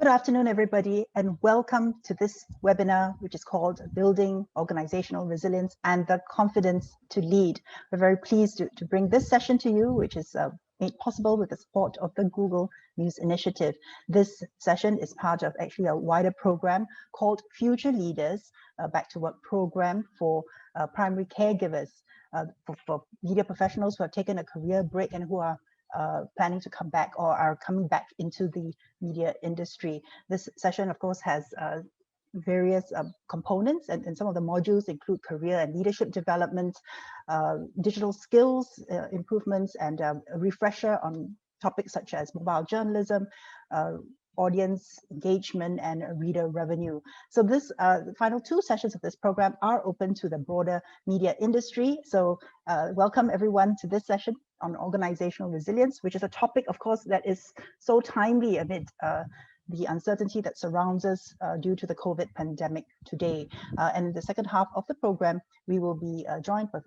Good afternoon, everybody, and welcome to this webinar, which is called Building Organizational Resilience and the Confidence to Lead. We're very pleased to bring this session to you, which is made possible with the support of the Google News Initiative. This session is part of actually a wider program called Future Leaders, Back to Work program for primary caregivers, for media professionals who have taken a career break and who are planning to come back or are coming back into the media industry. This session, of course, has various components, and some of the modules include career and leadership development, digital skills improvements, and a refresher on topics such as mobile journalism, audience engagement, and reader revenue. So the final two sessions of this program are open to the broader media industry. So welcome everyone to this session on organizational resilience, which is a topic, of course, that is so timely amid the uncertainty that surrounds us due to the COVID pandemic today. And in the second half of the program, we will be joined by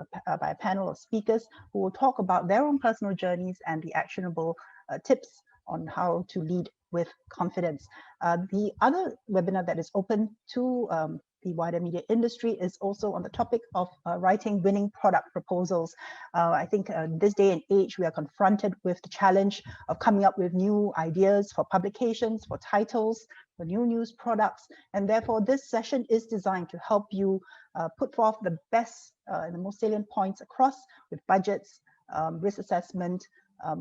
a panel of speakers who will talk about their own personal journeys and the actionable tips on how to lead with confidence. The other webinar that is open to the wider media industry is also on the topic of writing winning product proposals. I think this day and age, we are confronted with the challenge of coming up with new ideas for publications, for titles, for new news products. And therefore, this session is designed to help you put forth the best and the most salient points across with budgets, risk assessment,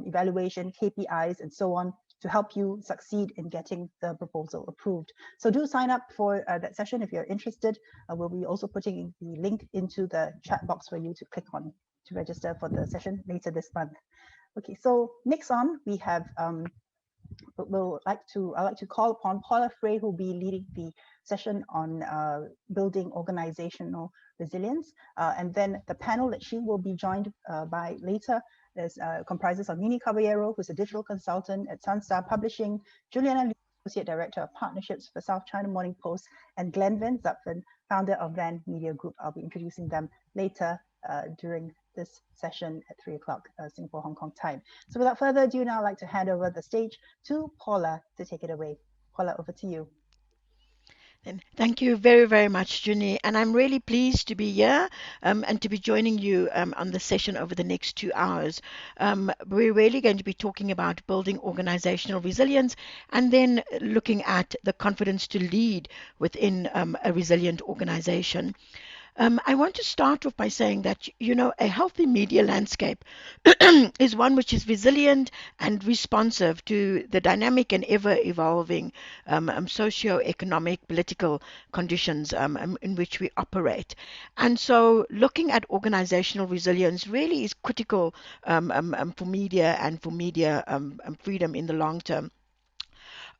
evaluation, KPIs, and so on, to help you succeed in getting the proposal approved. So do sign up for that session if you're interested. We'll be also putting the link into the chat box for you to click on to register for the session later this month. Okay, so next on, we have, I'd like to call upon Paula Fray, who will be leading the session on building organizational resilience. And then the panel that she will be joined by later comprises of Nini, Cabaero, who's a digital consultant at SunStar Publishing, Juliana Liu, Associate Director of Partnerships for South China Morning Post, and Zutphen, founder of VanMedia Group. I'll be introducing them later during this session at 3 o'clock Singapore, Hong Kong time. So without further ado, now I'd like to hand over the stage to Paula to take it away. Paula, over to you. And thank you very, very much, Junie. And I'm really pleased to be here and to be joining you on the session over the next 2 hours. We're really going to be talking about building organizational resilience and then looking at the confidence to lead within a resilient organization. I want to start off by saying that, you know, a healthy media landscape is one which is resilient and responsive to the dynamic and ever-evolving socio-economic, political conditions in which we operate. And so looking at organizational resilience really is critical for media and for media freedom in the long term.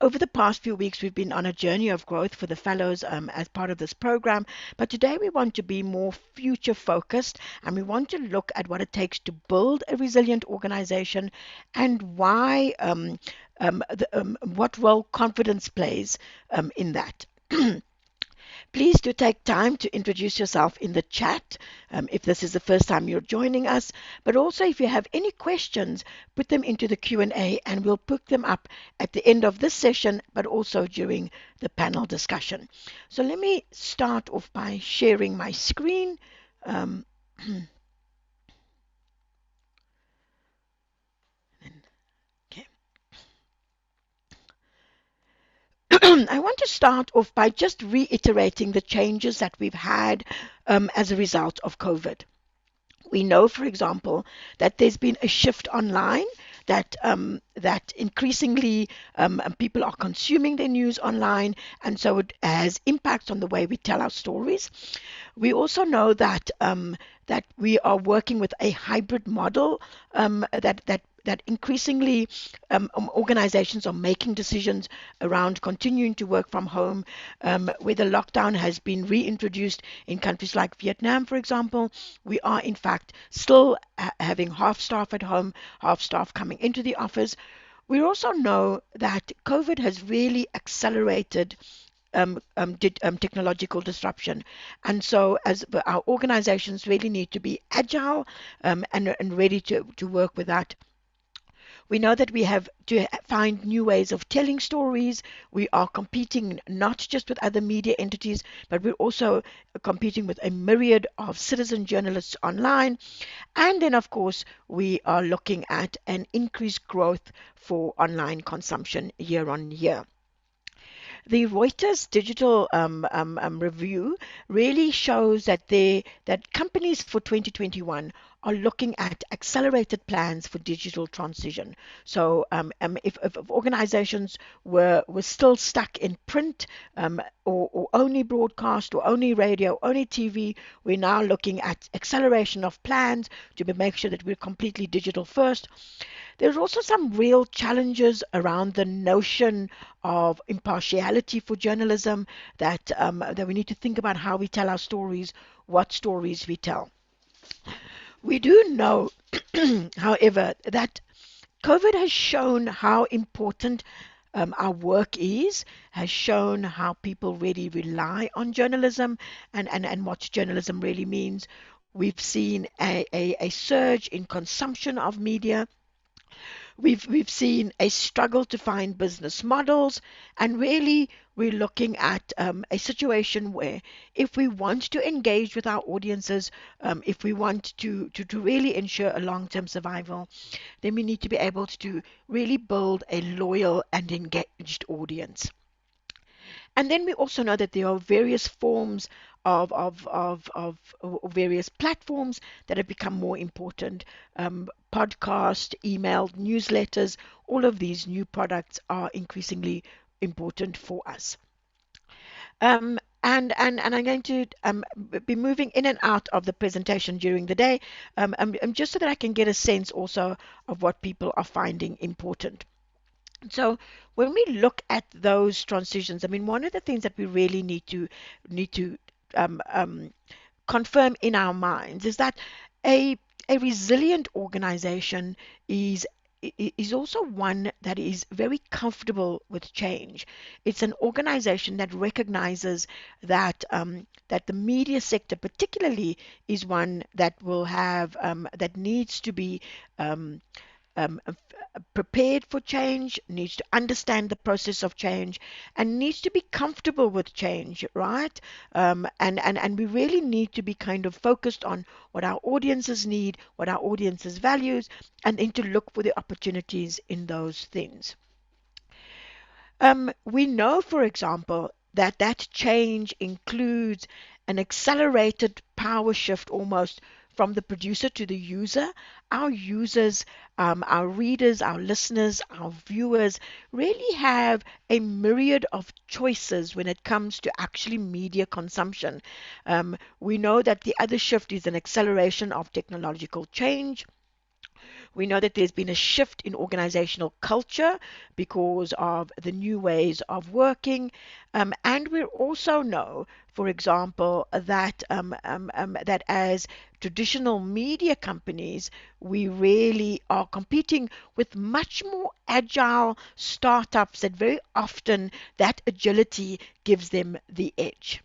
Over the past few weeks, we've been on a journey of growth for the fellows as part of this program. But today we want to be more future focused, and we want to look at what it takes to build a resilient organization and why, what role confidence plays in that. Please do take time to introduce yourself in the chat if this is the first time you're joining us. But also, if you have any questions, put them into the Q&A and we'll pick them up at the end of this session, but also during the panel discussion. So let me start off by sharing my screen. I want to start off by just reiterating the changes that we've had as a result of COVID. We know, for example, that there's been a shift online, that increasingly people are consuming their news online, and so it has impacts on the way we tell our stories. We also know that that we are working with a hybrid model that increasingly organizations are making decisions around continuing to work from home, where the lockdown has been reintroduced in countries like Vietnam, for example. We are, in fact, still having half staff at home, half staff coming into the office. We also know that COVID has really accelerated technological disruption. And so as our organizations really need to be agile and ready to work with that. We know that we have to find new ways of telling stories. We are competing not just with other media entities, but we're also competing with a myriad of citizen journalists online. And then, of course, we are looking at an increased growth for online consumption year on year. The Reuters digital review really shows that that companies for 2021 are looking at accelerated plans for digital transition. So if organizations were still stuck in print, or only broadcast or only radio, only TV, we're now looking at acceleration of plans to make sure that we're completely digital first. There's also some real challenges around the notion of impartiality for journalism, that we need to think about how we tell our stories, what stories we tell. We do know, however, that COVID has shown how important our work has shown how people really rely on journalism, and what journalism really means. We've seen a surge in consumption of media. We've seen a struggle to find business models, and really we're looking at a situation where if we want to engage with our audiences, if we want to really ensure a long-term survival, then we need to be able to really build a loyal and engaged audience. And then we also know that there are various forms of various platforms that have become more important. Podcast, email, newsletters, all of these new products are increasingly important for us. And I'm going to be moving in and out of the presentation during the day, just so that I can get a sense also of what people are finding important. So when we look at those transitions, I mean, one of the things that we really need to um, um, confirm in our minds is that a a resilient organization is also one that is very comfortable with change. It's an organization that recognizes that the media sector, particularly, is one that will have that needs to be um, prepared for change, needs to understand the process of change, and needs to be comfortable with change, right? And we really need to be kind of focused on what our audiences need, what our audiences values, and then to look for the opportunities in those things. We know, for example, that change includes an accelerated power shift almost from the producer to the user. Our users, our readers, our listeners, our viewers really have a myriad of choices when it comes to actually media consumption. We know that the other shift is an acceleration of technological change. We know that there's been a shift in organizational culture because of the new ways of working. And we also know, for example, that as traditional media companies, we really are competing with much more agile startups that very often that agility gives them the edge.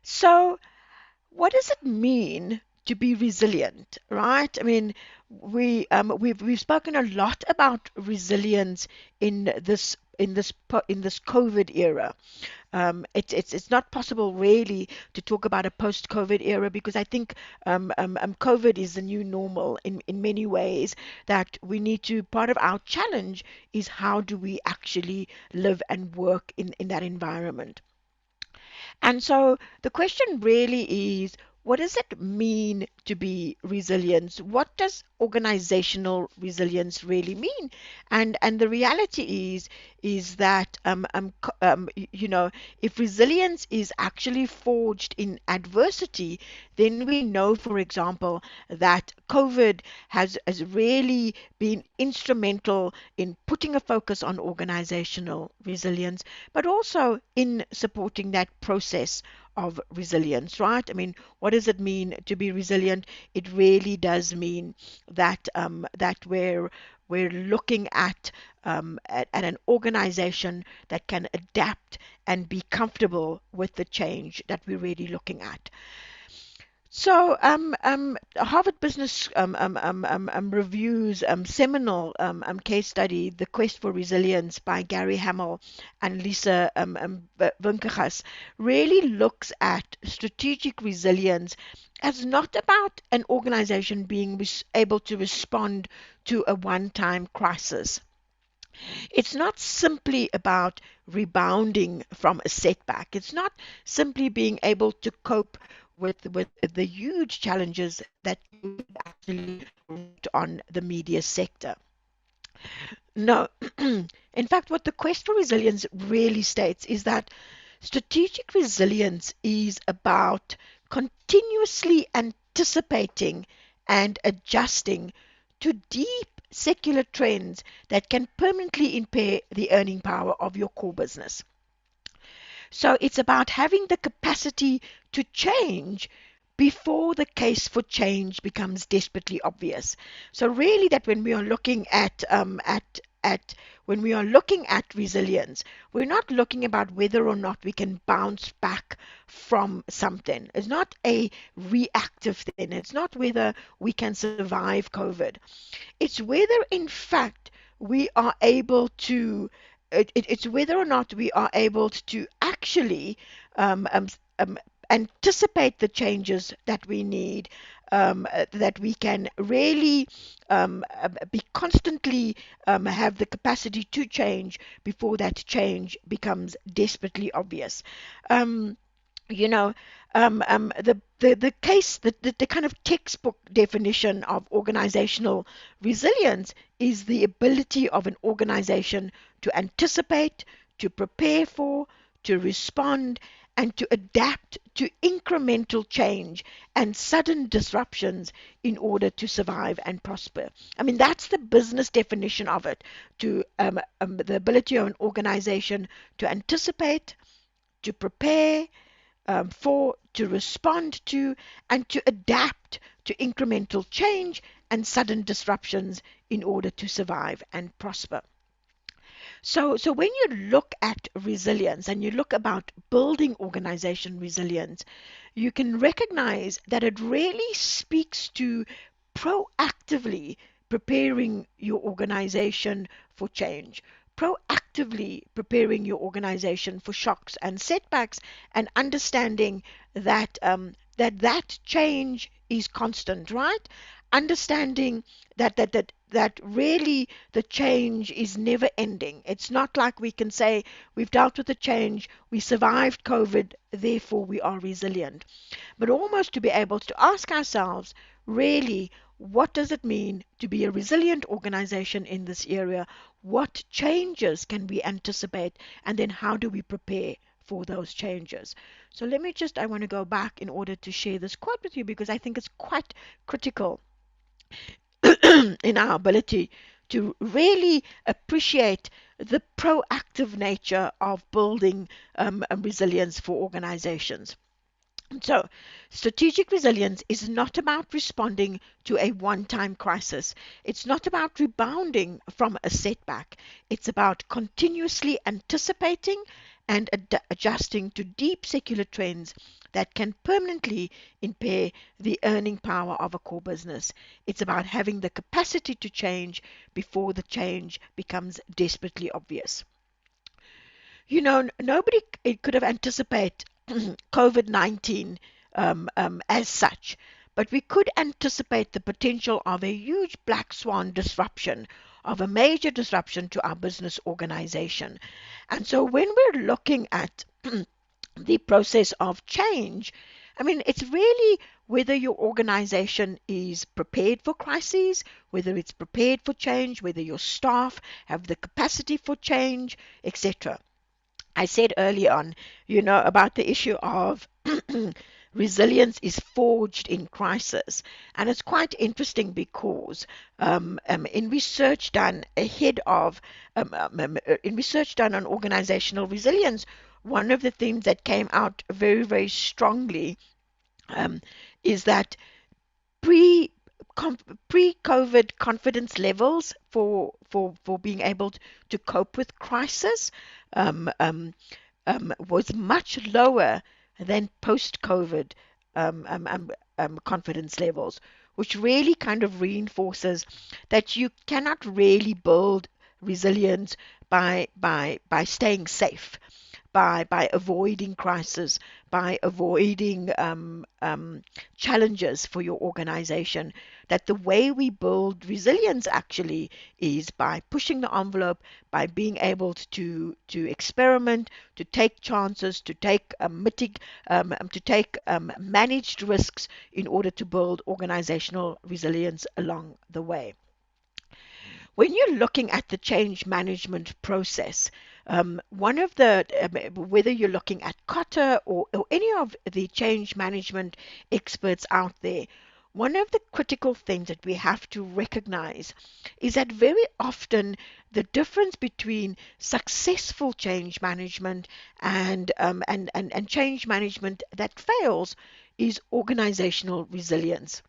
So what does it mean to be resilient, right? I mean, we've spoken a lot about resilience in this COVID era. It's not possible really to talk about a post-COVID era, because I think COVID is the new normal in many ways. That we need to, part of our challenge is how do we actually live and work in that environment. And so the question really is, what does it mean to be resilient? What does organizational resilience really mean? And the reality is that if resilience is actually forged in adversity, then we know, for example, that COVID has really been instrumental in putting a focus on organizational resilience, but also in supporting that process of resilience, right? I mean, what does it mean to be resilient? It really does mean that we're looking at an organization that can adapt and be comfortable with the change that we're really looking at. So, Harvard Business Review's seminal case study, The Quest for Resilience by Gary Hamel and Lisa Winkegas, really looks at strategic resilience as not about an organization being able to respond to a one-time crisis. It's not simply about rebounding from a setback. It's not simply being able to cope with the huge challenges that you actually wrote on the media sector. No. In fact, what the quest for resilience really states is that strategic resilience is about continuously anticipating and adjusting to deep secular trends that can permanently impair the earning power of your core business. So it's about having the capacity to change before the case for change becomes desperately obvious. So really, that when we are looking at when we are looking at resilience, we're not looking about whether or not we can bounce back from something. It's not a reactive thing. It's not whether we can survive COVID. It's whether, in fact, we are able to it's whether or not we are able to actually um, um, um, anticipate the changes that we need, that we can really be constantly have the capacity to change before that change becomes desperately obvious. Um, you know, the case, the kind of textbook definition of organizational resilience is the ability of an organization to anticipate, to prepare for, to respond, and to adapt to incremental change and sudden disruptions in order to survive and prosper. I mean, that's the business definition of it, to the ability of an organization to anticipate, to prepare, to respond to, and to adapt to incremental change and sudden disruptions in order to survive and prosper. So when you look at resilience and you look about building organization resilience, you can recognize that it really speaks to proactively preparing your organization for change, proactively preparing your organization for shocks and setbacks, and understanding that that change is constant, right? Understanding that really the change is never ending. It's not like we can say we've dealt with the change, we survived COVID, therefore we are resilient. But almost to be able to ask ourselves, really, what does it mean to be a resilient organization in this area? What changes can we anticipate? And then how do we prepare for those changes? So I want to go back in order to share this quote with you because I think it's quite critical in our ability to really appreciate the proactive nature of building resilience for organizations. So, strategic resilience is not about responding to a one-time crisis. It's not about rebounding from a setback. It's about continuously anticipating and adjusting to deep secular trends that can permanently impair the earning power of a core business. It's about having the capacity to change before the change becomes desperately obvious. Nobody could have anticipated COVID-19 as such, but we could anticipate the potential of a huge black swan disruption, of a major disruption to our business organization. And so when we're looking at the process of change, I mean, it's really whether your organization is prepared for crises, whether it's prepared for change, whether your staff have the capacity for change, etc. I said early on, about the issue of resilience is forged in crisis. And it's quite interesting because in research done in research done on organizational resilience, one of the themes that came out very, very strongly is that pre pre-COVID confidence levels for being able to cope with crisis um, um, was much lower than post-COVID. confidence levels, which really kind of reinforces that you cannot really build resilience by staying safe, by avoiding crisis, by avoiding challenges for your organization. That the way we build resilience actually is by pushing the envelope, by being able to experiment, to take chances, to take managed risks in order to build organizational resilience along the way. When you're looking at the change management process, one of the, whether you're looking at Kotter or any of the change management experts out there, one of the critical things that we have to recognize is that very often the difference between successful change management and change management that fails is organizational resilience.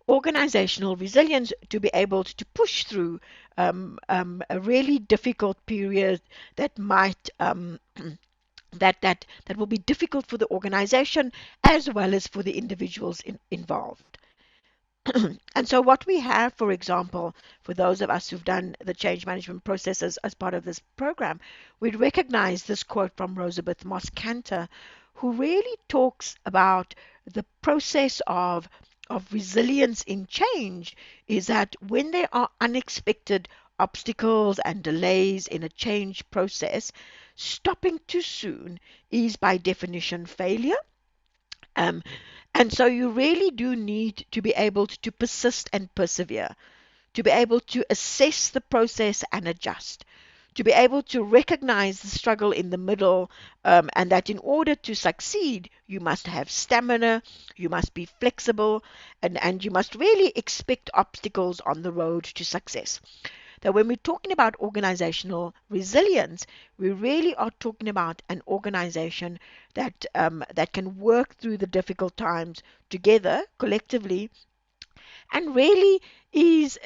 Organizational resilience to be able to push through a really difficult period that might that will be difficult for the organization as well as for the individuals involved. And so what we have, for example, for those of us who've done the change management processes as part of this program, we recognize this quote from Rosabeth Moss-Kanter, who really talks about the process of resilience in change is that when there are unexpected obstacles and delays in a change process, stopping too soon is by definition failure. Um, and so you really do need to be able to persist and persevere, to be able to assess the process and adjust, to be able to recognize the struggle in the middle, and that in order to succeed, you must have stamina, you must be flexible, and you must really expect obstacles on the road to success. That when we're talking about organizational resilience, we really are talking about an organization that can work through the difficult times together, collectively, and really is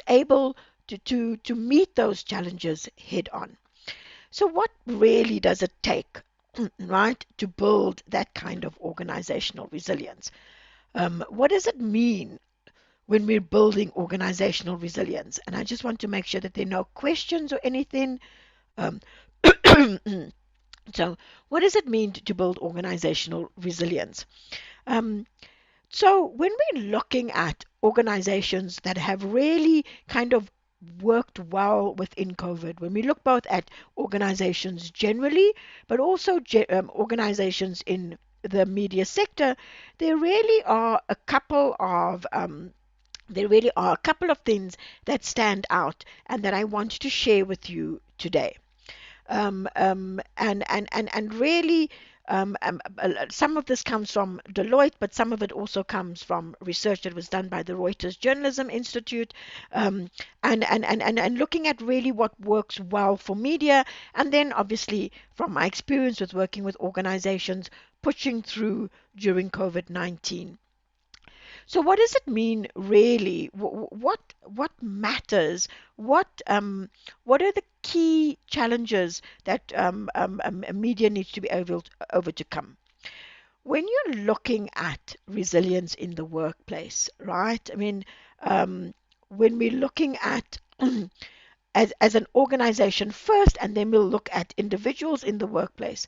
able to meet those challenges head on. So what really does it take, right, to build that kind of organizational resilience? What does it mean when we're building organizational resilience? And I just want to make sure that there are no questions or anything. Um, so what does it mean to build organizational resilience? Um, So when we're looking at organizations that have really kind of worked well within COVID, when we look both at organizations generally, but also organizations in the media sector, there really are a couple of things that stand out and that I want to share with you today. And really, some of this comes from Deloitte, but some of it also comes from research that was done by the Reuters Journalism Institute, and looking at really what works well for media, and then obviously from my experience with working with organizations pushing through during COVID-19. So what does it mean really? What matters? What are the key challenges that media needs to be able to overcome? When you're looking at resilience in the workplace, right? I mean, when we're looking at as an organization first, and then we'll look at individuals in the workplace.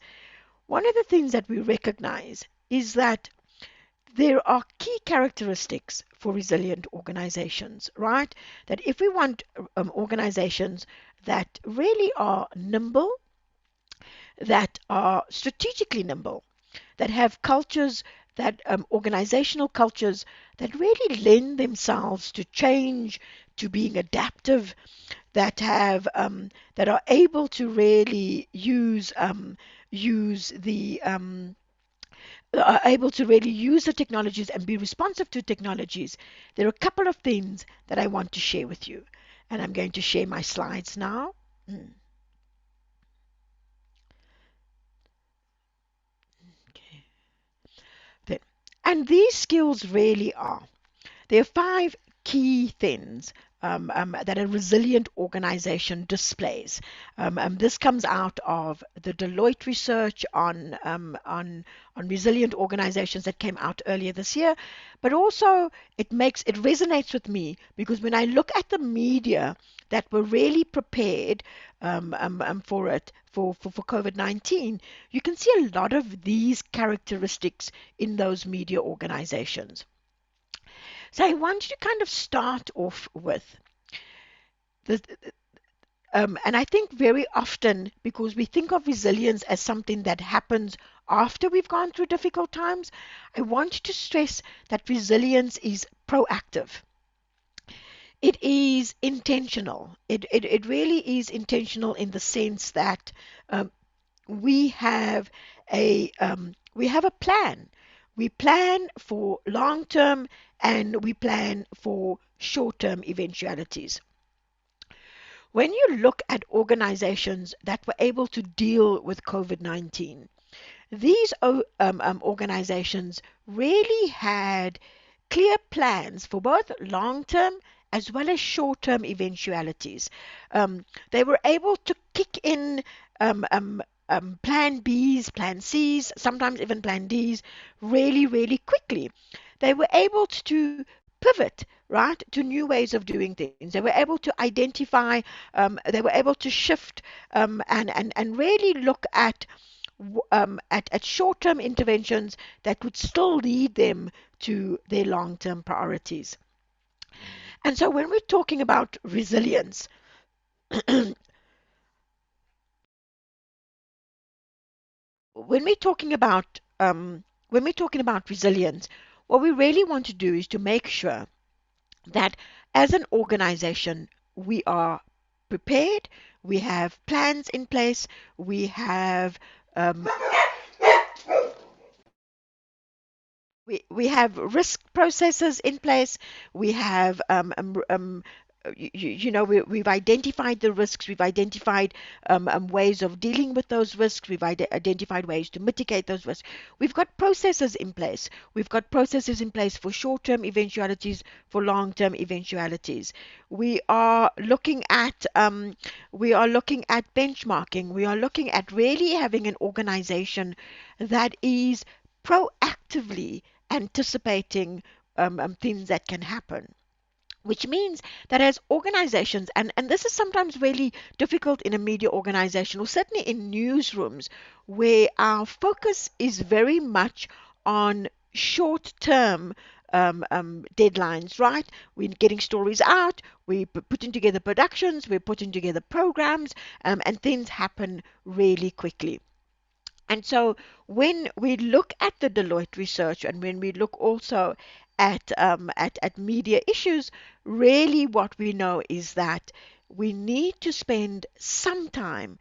One of the things that we recognize is that there are key characteristics for resilient organizations, right? That if we want organizations that really are nimble, that are strategically nimble, that have cultures that organizational cultures that really lend themselves to change, to being adaptive, that are able to really use the are able to really use the technologies and be responsive to technologies, there are a couple of things that I want to share with you. And I'm going to share my slides now. Okay. And these skills really are. There are five key things that a resilient organization displays. This comes out of the Deloitte research on resilient organizations that came out earlier this year, but also it resonates with me because when I look at the media that were really prepared for it for COVID-19, you can see a lot of these characteristics in those media organizations. So I want you to kind of start off with the, and I think very often, because we think of resilience as something that happens after we've gone through difficult times, I want you to stress that resilience is proactive. It is intentional. It really is intentional in the sense that we have we have a plan. We plan for long term and we plan for short term eventualities. When you look at organizations that were able to deal with COVID-19, these organizations really had clear plans for both long-term as well as short-term eventualities. They were able to kick in plan Bs, plan Cs, sometimes even plan Ds really, really quickly. They were able to pivot, right, to new ways of doing things. They were able to identify, they were able to shift and really look at short-term interventions that would still lead them to their long-term priorities. And so when we're talking about resilience, when we're talking about resilience, what we really want to do is to make sure that as an organization we are prepared, we have plans in place, we have um, we have risk processes in place. We have we've identified the risks. We've identified ways of dealing with those risks. We've identified ways to mitigate those risks. We've got processes in place. We've got processes in place for short-term eventualities, for long-term eventualities. We are looking at benchmarking. We are looking at really having an organization that is proactively anticipating things that can happen. Which means that as organizations, and this is sometimes really difficult in a media organization, or certainly in newsrooms, where our focus is very much on short term deadlines, right? We're getting stories out, we're putting together productions, we're putting together programs, and things happen really quickly. And so when we look at the Deloitte research and when we look also at media issues, really what we know is that we need to spend some time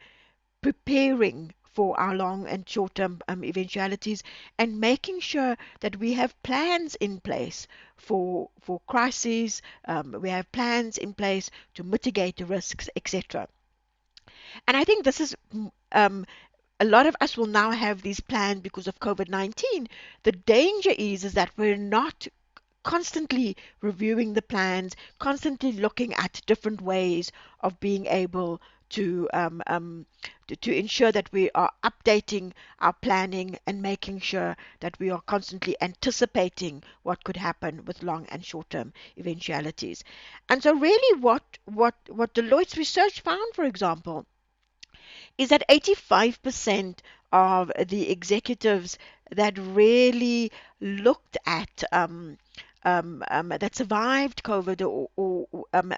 preparing for our long and short-term eventualities and making sure that we have plans in place for crises, we have plans in place to mitigate the risks, etc. And I think this is a lot of us will now have these plans because of COVID-19. The danger is that we're not constantly reviewing the plans, constantly looking at different ways of being able to ensure that we are updating our planning and making sure that we are constantly anticipating what could happen with long and short-term eventualities. And so really what Deloitte's research found, for example, is that 85% of the executives that really looked at that survived COVID or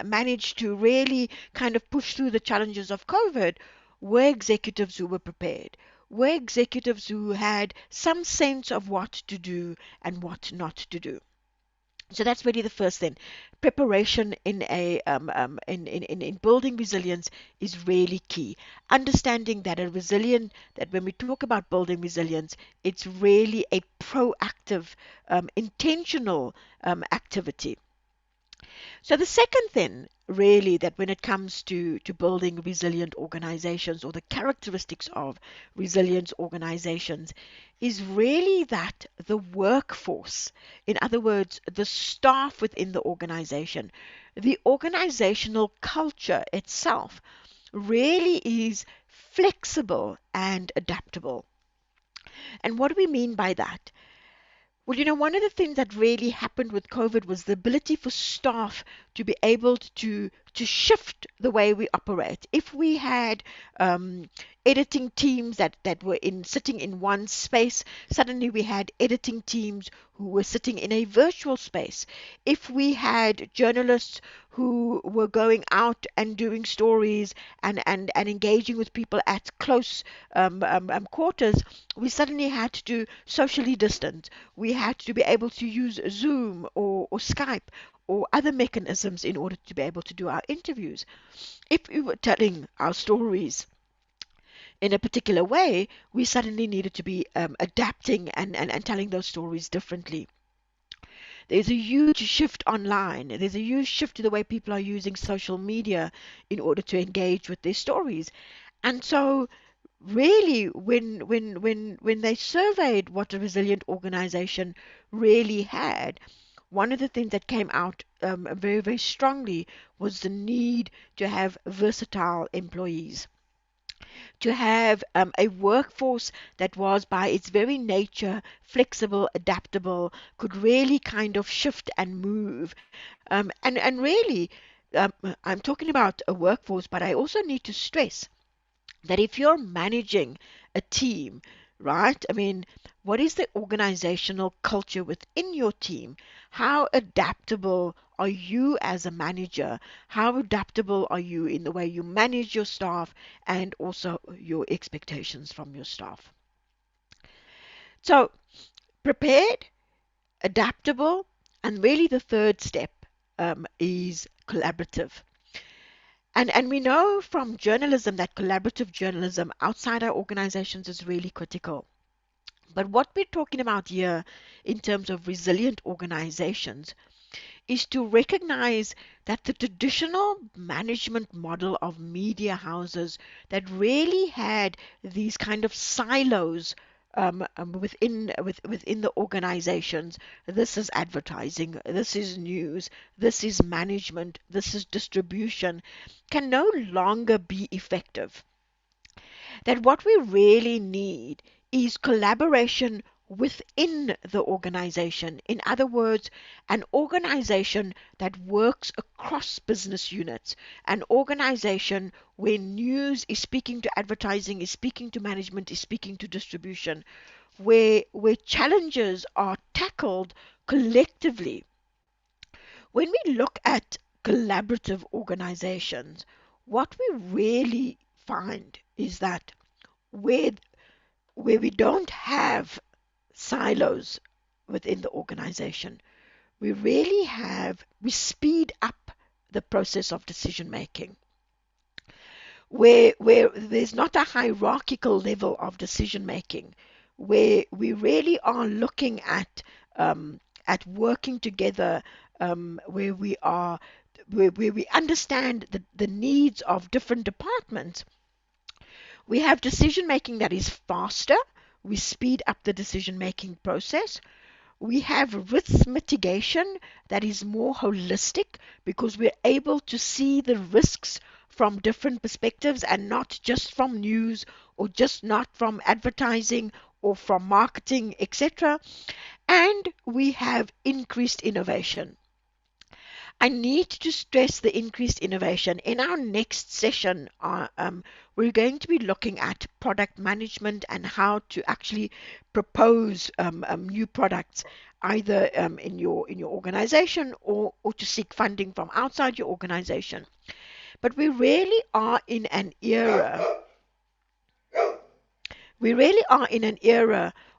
managed to really kind of push through the challenges of COVID were executives who were prepared, were executives who had some sense of what to do and what not to do. So that's really the first thing. Preparation in building resilience is really key. Understanding that that when we talk about building resilience, it's really a proactive, intentional activity. So the second thing, really, that when it comes to building resilient organizations, or the characteristics of resilient organizations, is really that the workforce, in other words, the staff within the organization, the organizational culture itself, really is flexible and adaptable. And what do we mean by that? Well, one of the things that really happened with COVID was the ability for staff to be able to shift the way we operate. If we had editing teams that were sitting in one space, suddenly we had editing teams who were sitting in a virtual space. If we had journalists who were going out and doing stories and engaging with people at close quarters, we suddenly had to socially distance. We had to be able to use Zoom or Skype or other mechanisms in order to be able to do our interviews. If we were telling our stories in a particular way, we suddenly needed to be adapting and telling those stories differently. There's a huge shift online. There's a huge shift to the way people are using social media in order to engage with their stories. And so really, when they surveyed what a resilient organization really had, one of the things that came out very, very strongly was the need to have versatile employees, to have a workforce that was by its very nature flexible, adaptable, could really kind of shift and move. And really, I'm talking about a workforce, but I also need to stress that if you're managing a team, right? I mean, what is the organizational culture within your team? How adaptable are you as a manager? How adaptable are you in the way you manage your staff and also your expectations from your staff? So, prepared, adaptable, and really the third step is collaborative. And we know from journalism that collaborative journalism outside our organizations is really critical. But what we're talking about here in terms of resilient organizations is to recognize that the traditional management model of media houses that really had these kind of silos within the organizations. This is advertising, this is news, this is management, this is distribution, can no longer be effective. That what we really need is collaboration within the organization. In other words, an organization that works across business units, an organization where news is speaking to advertising, is speaking to management, is speaking to distribution, where challenges are tackled collectively. When we look at collaborative organizations, what we really find is that where we don't have silos within the organization, we speed up the process of decision making, where there's not a hierarchical level of decision making, where we really are looking at working together, where we understand the needs of different departments. We have decision making that is faster. We speed up the decision making process. We have risk mitigation that is more holistic because we're able to see the risks from different perspectives and not just from news or just not from advertising or from marketing, etc. And we have increased innovation. I need to stress the increased innovation. In our next session, we're going to be looking at product management and how to actually propose new products, either in your organization or to seek funding from outside your organization. But we really are in an era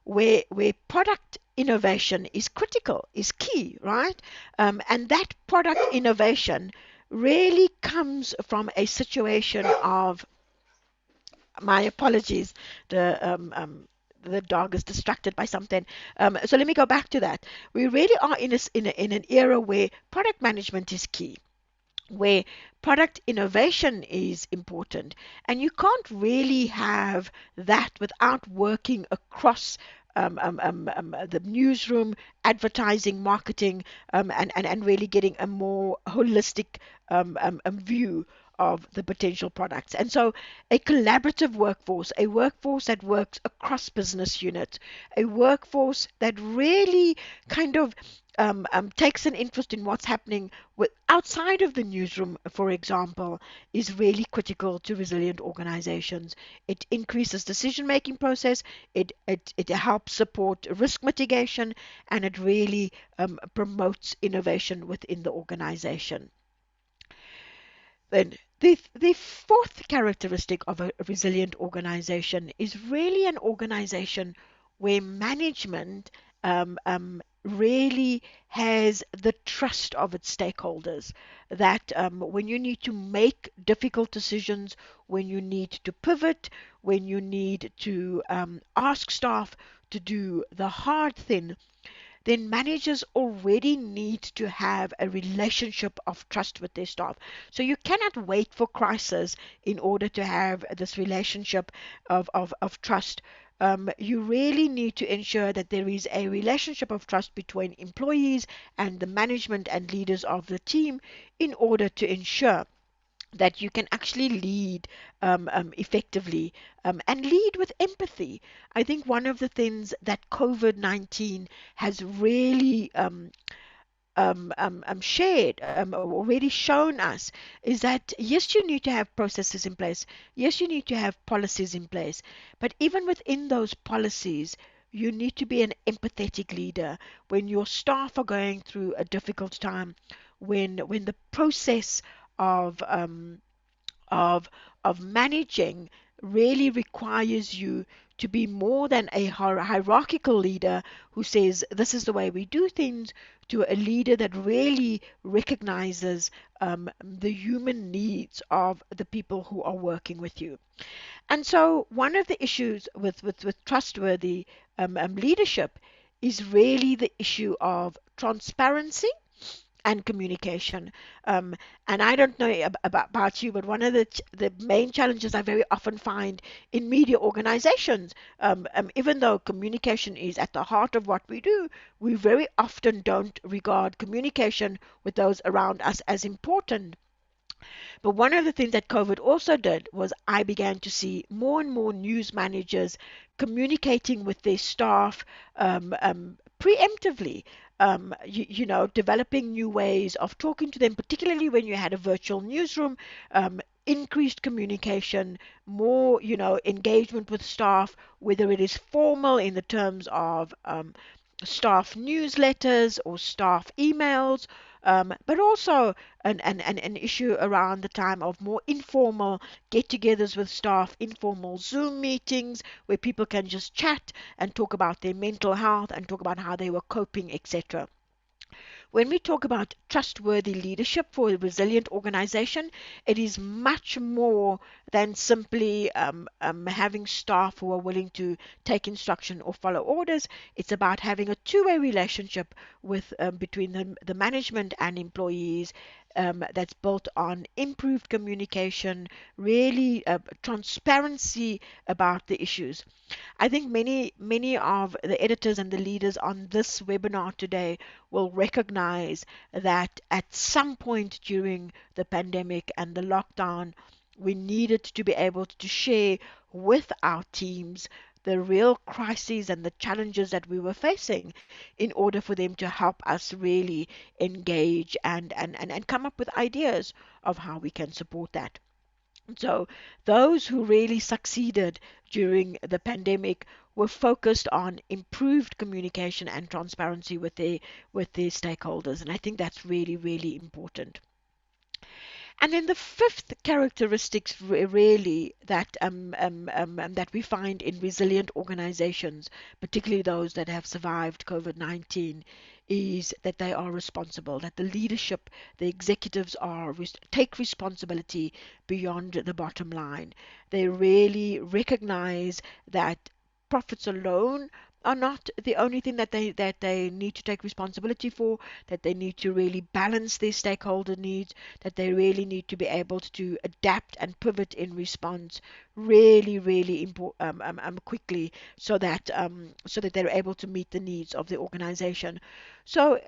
where product innovation is critical, is key, right? And that product innovation really comes from a situation of, my apologies, the the dog is distracted by something. So let me go back to that. We really are in an era where product management is key, where product innovation is important. And you can't really have that without working across the newsroom, advertising, marketing, and really getting a more holistic view of the potential products. And so a collaborative workforce, a workforce that works across business units, a workforce that really kind of takes an interest in what's happening outside of the newsroom, for example, is really critical to resilient organizations. It increases decision-making process, it helps support risk mitigation, and it really promotes innovation within the organization. Then the fourth characteristic of a resilient organization is really an organization where management really has the trust of its stakeholders. That when you need to make difficult decisions, when you need to pivot, when you need to ask staff to do the hard thing, then managers already need to have a relationship of trust with their staff. So you cannot wait for crisis in order to have this relationship of trust. You really need to ensure that there is a relationship of trust between employees and the management and leaders of the team in order to ensure that you can actually lead effectively and lead with empathy. I think one of the things that COVID-19 has really shared, already shown us, is that yes, you need to have processes in place. Yes, you need to have policies in place. But even within those policies, you need to be an empathetic leader when your staff are going through a difficult time, when the process of um, of of managing really requires you to be more than a hierarchical leader who says this is the way we do things, to a leader that really recognizes the human needs of the people who are working with you. And so one of the issues with trustworthy leadership is really the issue of transparency and communication. Um, and I don't know about you, but one of the main challenges I very often find in media organizations, even though communication is at the heart of what we do, we very often don't regard communication with those around us as important. But one of the things that COVID also did was I began to see more and more news managers communicating with their staff preemptively. Developing new ways of talking to them, particularly when you had a virtual newsroom, increased communication, more, engagement with staff, whether it is formal in the terms of staff newsletters or staff emails, but also an issue around the time of more informal get-togethers with staff, informal Zoom meetings where people can just chat and talk about their mental health and talk about how they were coping, etc. When we talk about trustworthy leadership for a resilient organization, it is much more than simply having staff who are willing to take instruction or follow orders. It's about having a two-way relationship between the management and employees, that's built on improved communication, really transparency about the issues. I think many of the editors and the leaders on this webinar today will recognize that at some point during the pandemic and the lockdown, we needed to be able to share with our teams the real crises and the challenges that we were facing in order for them to help us really engage and come up with ideas of how we can support that. So those who really succeeded during the pandemic were focused on improved communication and transparency with their stakeholders, and I think that's really, really important. And then the fifth characteristics really that we find in resilient organizations, particularly those that have survived COVID-19, is that they are responsible, that the leadership, the executives take responsibility beyond the bottom line. They really recognize that profits alone are not the only thing that they need to take responsibility for, that they need to really balance their stakeholder needs, that they really need to be able to adapt and pivot in response really, really quickly, so that they're able to meet the needs of the organization. So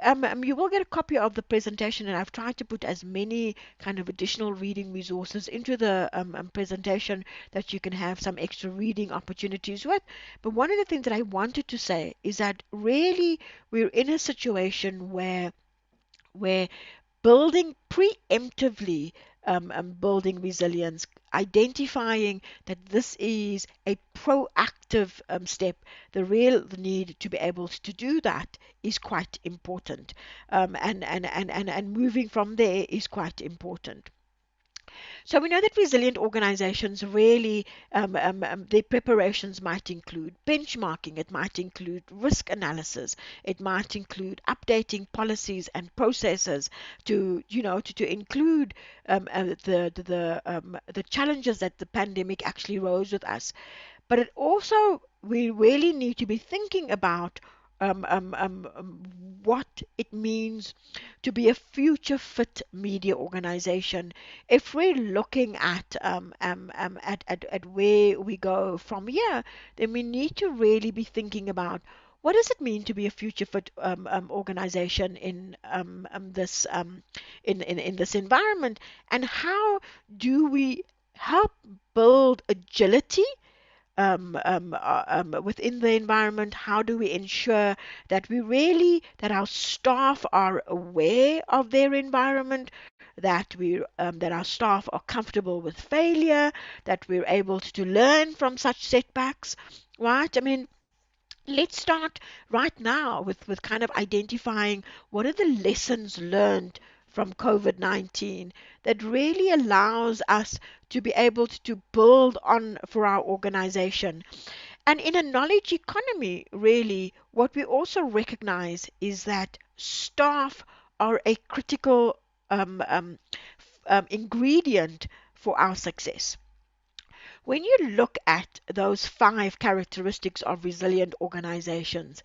you will get a copy of the presentation, and I've tried to put as many kind of additional reading resources into the presentation that you can have some extra reading opportunities with. But one of the things that I wanted to say is that really we're in a situation where building preemptively, building resilience, identifying that this is a proactive step. The real need to be able to do that is quite important, and moving from there is quite important. So we know that resilient organizations really, their preparations might include benchmarking, it might include risk analysis, it might include updating policies and processes to include the challenges that the pandemic actually rose with us. But it also, we really need to be thinking about what it means to be a future fit media organization. If we're looking at where we go from here, then we need to really be thinking about what does it mean to be a future fit organization in this environment, and how do we help build agility within the environment? How do we ensure that that our staff are aware of their environment, that our staff are comfortable with failure, that we're able to learn from such setbacks, right? I mean, let's start right now with kind of identifying what are the lessons learned from COVID-19 that really allows us to be able to build on for our organization. And in a knowledge economy, really, what we also recognize is that staff are a critical ingredient for our success. When you look at those 5 characteristics of resilient organizations,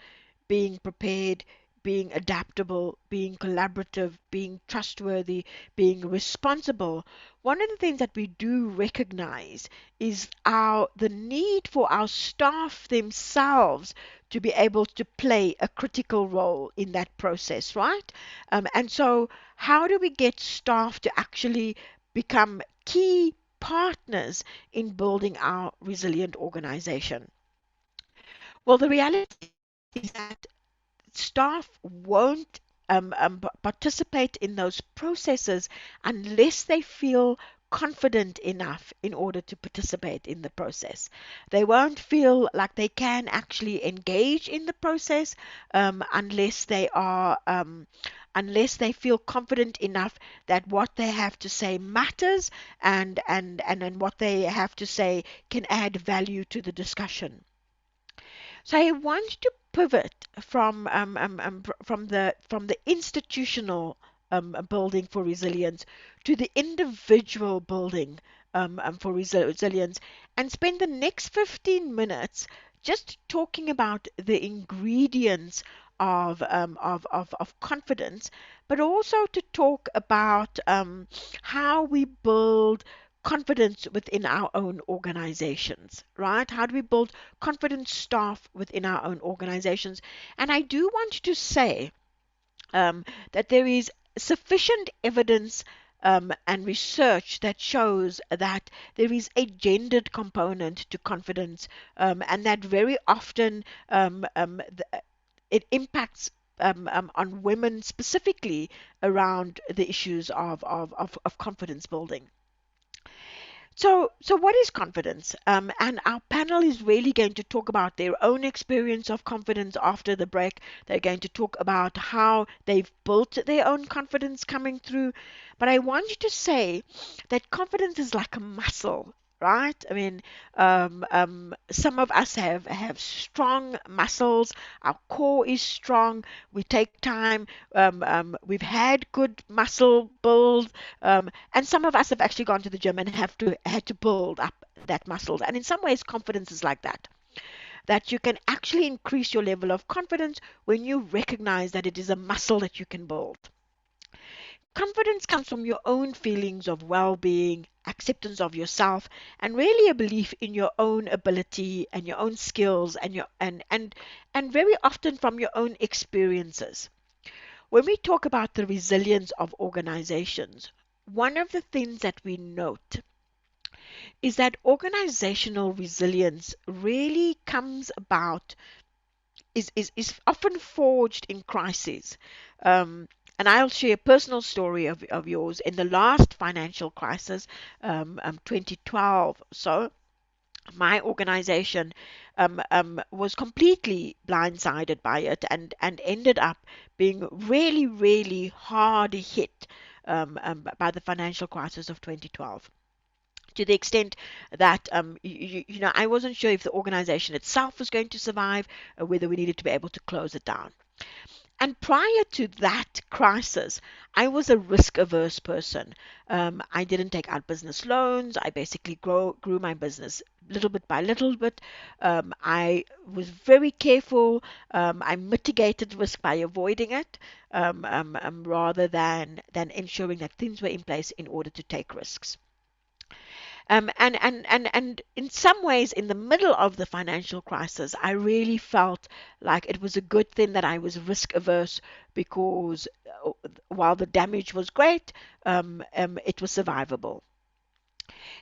being prepared, being adaptable, being collaborative, being trustworthy, being responsible, one of the things that we do recognize is the need for our staff themselves to be able to play a critical role in that process, right? And so how do we get staff to actually become key partners in building our resilient organization? Well, the reality is that staff won't participate in those processes unless they feel confident enough in order to participate in the process. They won't feel like they can actually engage in the process unless they feel confident enough that what they have to say matters, and what they have to say can add value to the discussion. So I want to pivot from the institutional building for resilience to the individual building for resilience, and spend the next 15 minutes just talking about the ingredients of confidence, but also to talk about how we build confidence within our own organizations, right? How do we build confident staff within our own organizations? And I do want to say that there is sufficient evidence and research that shows that there is a gendered component to confidence, and that very often it impacts on women specifically around the issues of confidence building. So what is confidence? And our panel is really going to talk about their own experience of confidence after the break. They're going to talk about how they've built their own confidence coming through. But I want you to say that confidence is like a muscle, right? I mean, some of us have strong muscles. Our core is strong. We take time. We've had good muscle build, and some of us have actually gone to the gym and had to build up that muscle. And in some ways, confidence is like that. that you can actually increase your level of confidence when you recognize that it is a muscle that you can build. Confidence comes from your own feelings of well-being, acceptance of yourself, and really a belief in your own ability and your own skills and very often from your own experiences. When we talk about the resilience of organizations, one of the things that we note is that organizational resilience really comes about, is often forged in crises. And I'll share a personal story of yours. In the last financial crisis, 2012, so my organization was completely blindsided by it and ended up being really, really hard hit by the financial crisis of 2012, to the extent that I wasn't sure if the organization itself was going to survive, or whether we needed to be able to close it down. And prior to that crisis, I was a risk-averse person. I didn't take out business loans. I basically grew my business little bit by little bit. I was very careful. I mitigated risk by avoiding it, rather than ensuring that things were in place in order to take risks. And in some ways, in the middle of the financial crisis, I really felt like it was a good thing that I was risk averse, because while the damage was great, it was survivable.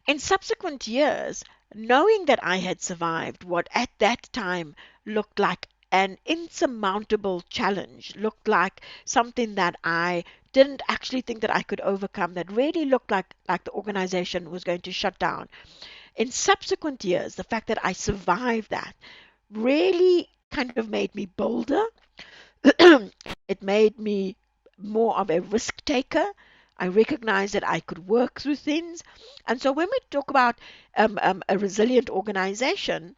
In subsequent years, knowing that I had survived what at that time looked like an insurmountable challenge, looked like something that I didn't actually think that I could overcome, that really looked like the organization was going to shut down. In subsequent years, the fact that I survived that really kind of made me bolder. It made me more of a risk taker. I recognized that I could work through things. And so when we talk about a resilient organization,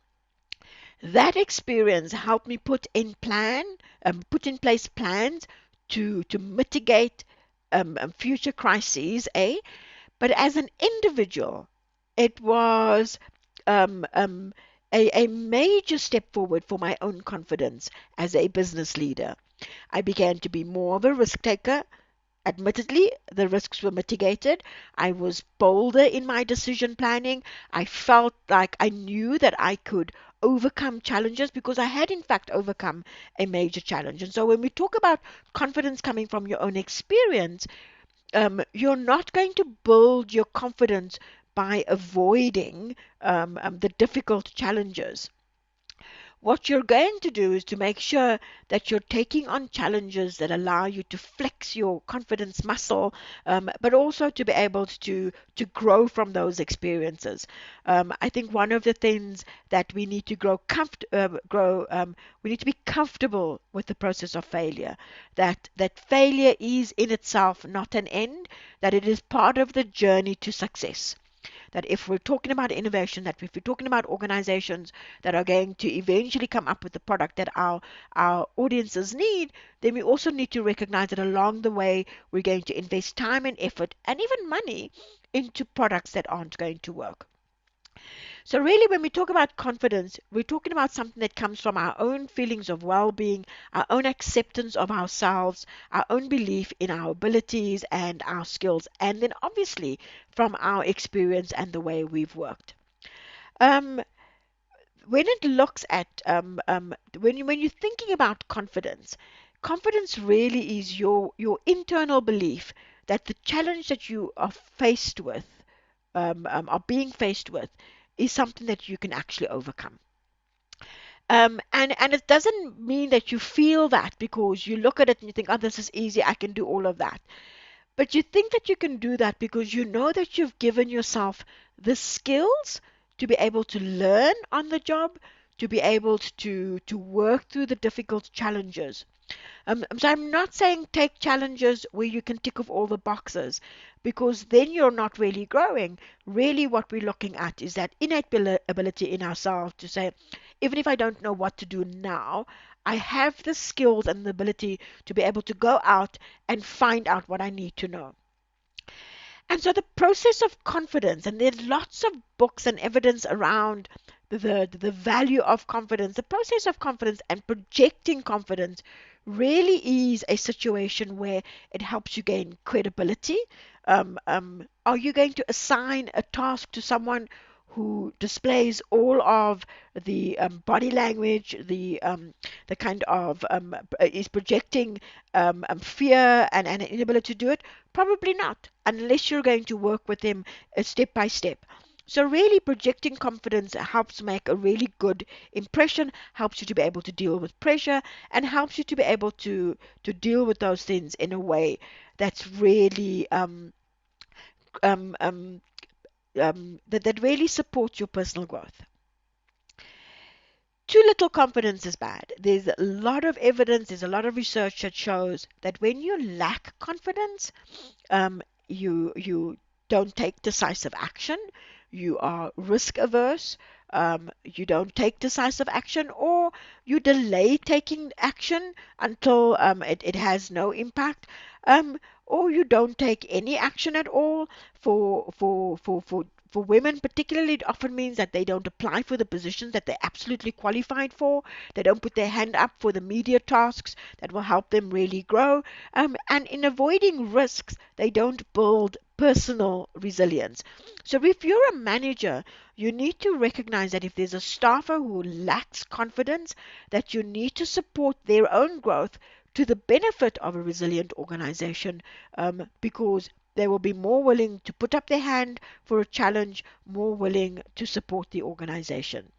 that experience helped me put in place plans to mitigate future crises, But as an individual, it was a major step forward for my own confidence as a business leader. I began to be more of a risk taker. Admittedly, the risks were mitigated. I was bolder in my decision planning. I felt like I knew that I could overcome challenges, because I had in fact overcome a major challenge. And so when we talk about confidence coming from your own experience, you're not going to build your confidence by avoiding the difficult challenges. What you're going to do is to make sure that you're taking on challenges that allow you to flex your confidence muscle, but also to be able to grow from those experiences. I think one of the things that we need to we need to be comfortable with the process of failure. That failure is in itself not an end. That it is part of the journey to success. That if we're talking about innovation, that if we're talking about organizations that are going to eventually come up with the product that our audiences need, then we also need to recognize that along the way, we're going to invest time and effort and even money into products that aren't going to work. So really, when we talk about confidence, we're talking about something that comes from our own feelings of well-being, our own acceptance of ourselves, our own belief in our abilities and our skills, and then obviously from our experience and the way we've worked. When it looks at when you're thinking about confidence, confidence really is your internal belief that the challenge that you are faced with, are being faced with, is something that you can actually overcome. And it doesn't mean that you feel that because you look at it and you think, oh, this is easy, I can do all of that. But you think that you can do that because you know that you've given yourself the skills to be able to learn on the job, to be able to work through the difficult challenges. So I'm not saying take challenges where you can tick off all the boxes, because then you're not really growing. Really what we're looking at is that innate ability in ourselves to say, even if I don't know what to do now, I have the skills and the ability to be able to go out and find out what I need to know. And so the process of confidence, and there's lots of books and evidence around the value of confidence, the process of confidence and projecting confidence really is a situation where it helps you gain credibility. Are you going to assign a task to someone who displays all of the body language, the kind of is projecting fear and an inability to do it? Probably not, unless you're going to work with them step by step. So really projecting confidence helps make a really good impression, helps you to be able to deal with pressure, and helps you to be able to deal with those things in a way that's really um, um, that really supports your personal growth. Too little confidence is bad. There's a lot of evidence, there's a lot of research that shows that when you lack confidence, you don't take decisive action, you are risk averse, you don't take decisive action, or you delay taking action until it has no impact, or you don't take any action at all. For women particularly, it often means that they don't apply for the positions that they're absolutely qualified for. They don't put their hand up for the media tasks that will help them really grow. And in avoiding risks, they don't build personal resilience. So if you're a manager, you need to recognize that if there's a staffer who lacks confidence, that you need to support their own growth to the benefit of a resilient organization, because they will be more willing to put up their hand for a challenge, more willing to support the organization.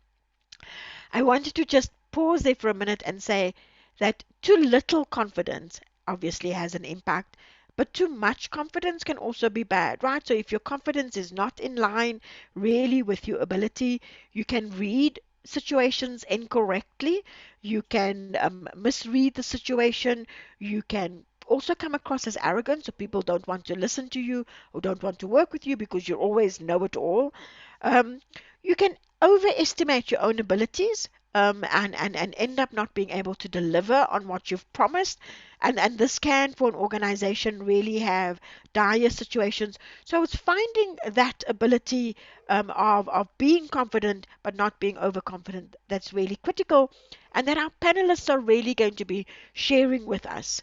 I wanted to just pause there for a minute and say that too little confidence obviously has an impact, but too much confidence can also be bad, right? So if your confidence is not in line really with your ability, you can read situations incorrectly, you can misread the situation, you can also come across as arrogant, so people don't want to listen to you or don't want to work with you because you always know it all. Um, you can overestimate your own abilities, and end up not being able to deliver on what you've promised. And this can, for an organization, really have dire situations. So it's finding that ability of being confident but not being overconfident that's really critical, and that our panelists are really going to be sharing with us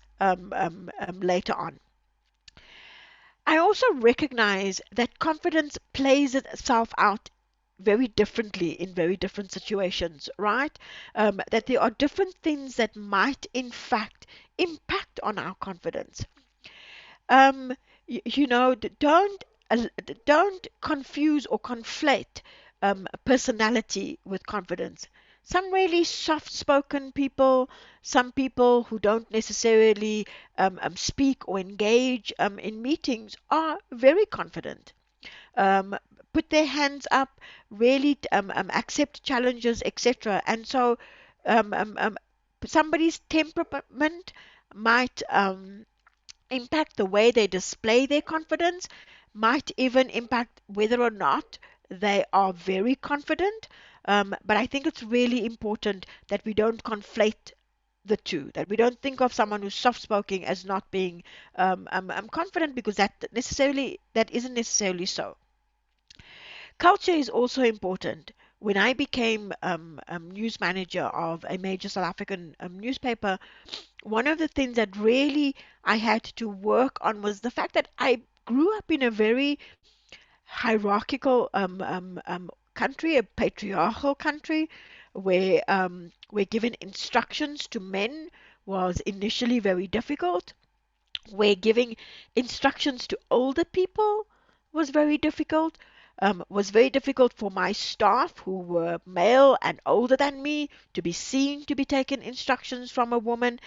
later on. I also recognize that confidence plays itself out very differently in very different situations, right? That there are different things that might, in fact, impact on our confidence. Um, you know, don't confuse or conflate personality with confidence. Some really soft-spoken people, some people who don't necessarily speak or engage in meetings are very confident. Um, Put their hands up, really accept challenges, etc. And so somebody's temperament might impact the way they display their confidence, might even impact whether or not they are very confident. But I think it's really important that we don't conflate the two, that we don't think of someone who's soft-spoken as not being confident, because that isn't necessarily so. Culture is also important. When I became news manager of a major South African newspaper, one of the things that really I had to work on was the fact that I grew up in a very hierarchical country, a patriarchal country, where giving instructions to men was initially very difficult, where giving instructions to older people was very difficult. Was very difficult for my staff who were male and older than me to be seen to be taking instructions from a woman.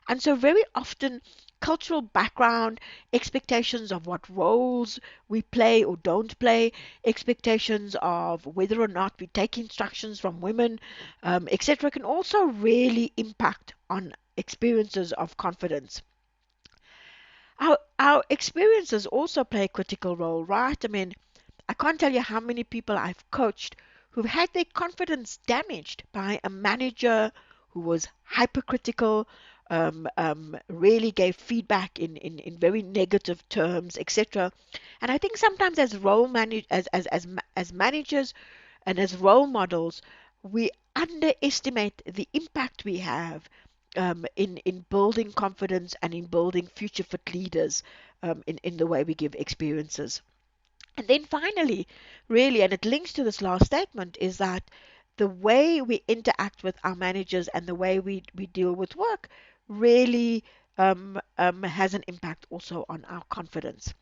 And so very often cultural background, expectations of what roles we play or don't play, expectations of whether or not we take instructions from women, etc., can also really impact on experiences of confidence. Our experiences also play a critical role, right? I mean, I can't tell you how many people I've coached who've had their confidence damaged by a manager who was hypercritical, really gave feedback in very negative terms, etc. And I think sometimes as role manage as managers, and as role models, we underestimate the impact we have in building confidence and in building future fit leaders in the way we give experiences. And then finally, really, and it links to this last statement, is that the way we interact with our managers and the way we deal with work really has an impact also on our confidence.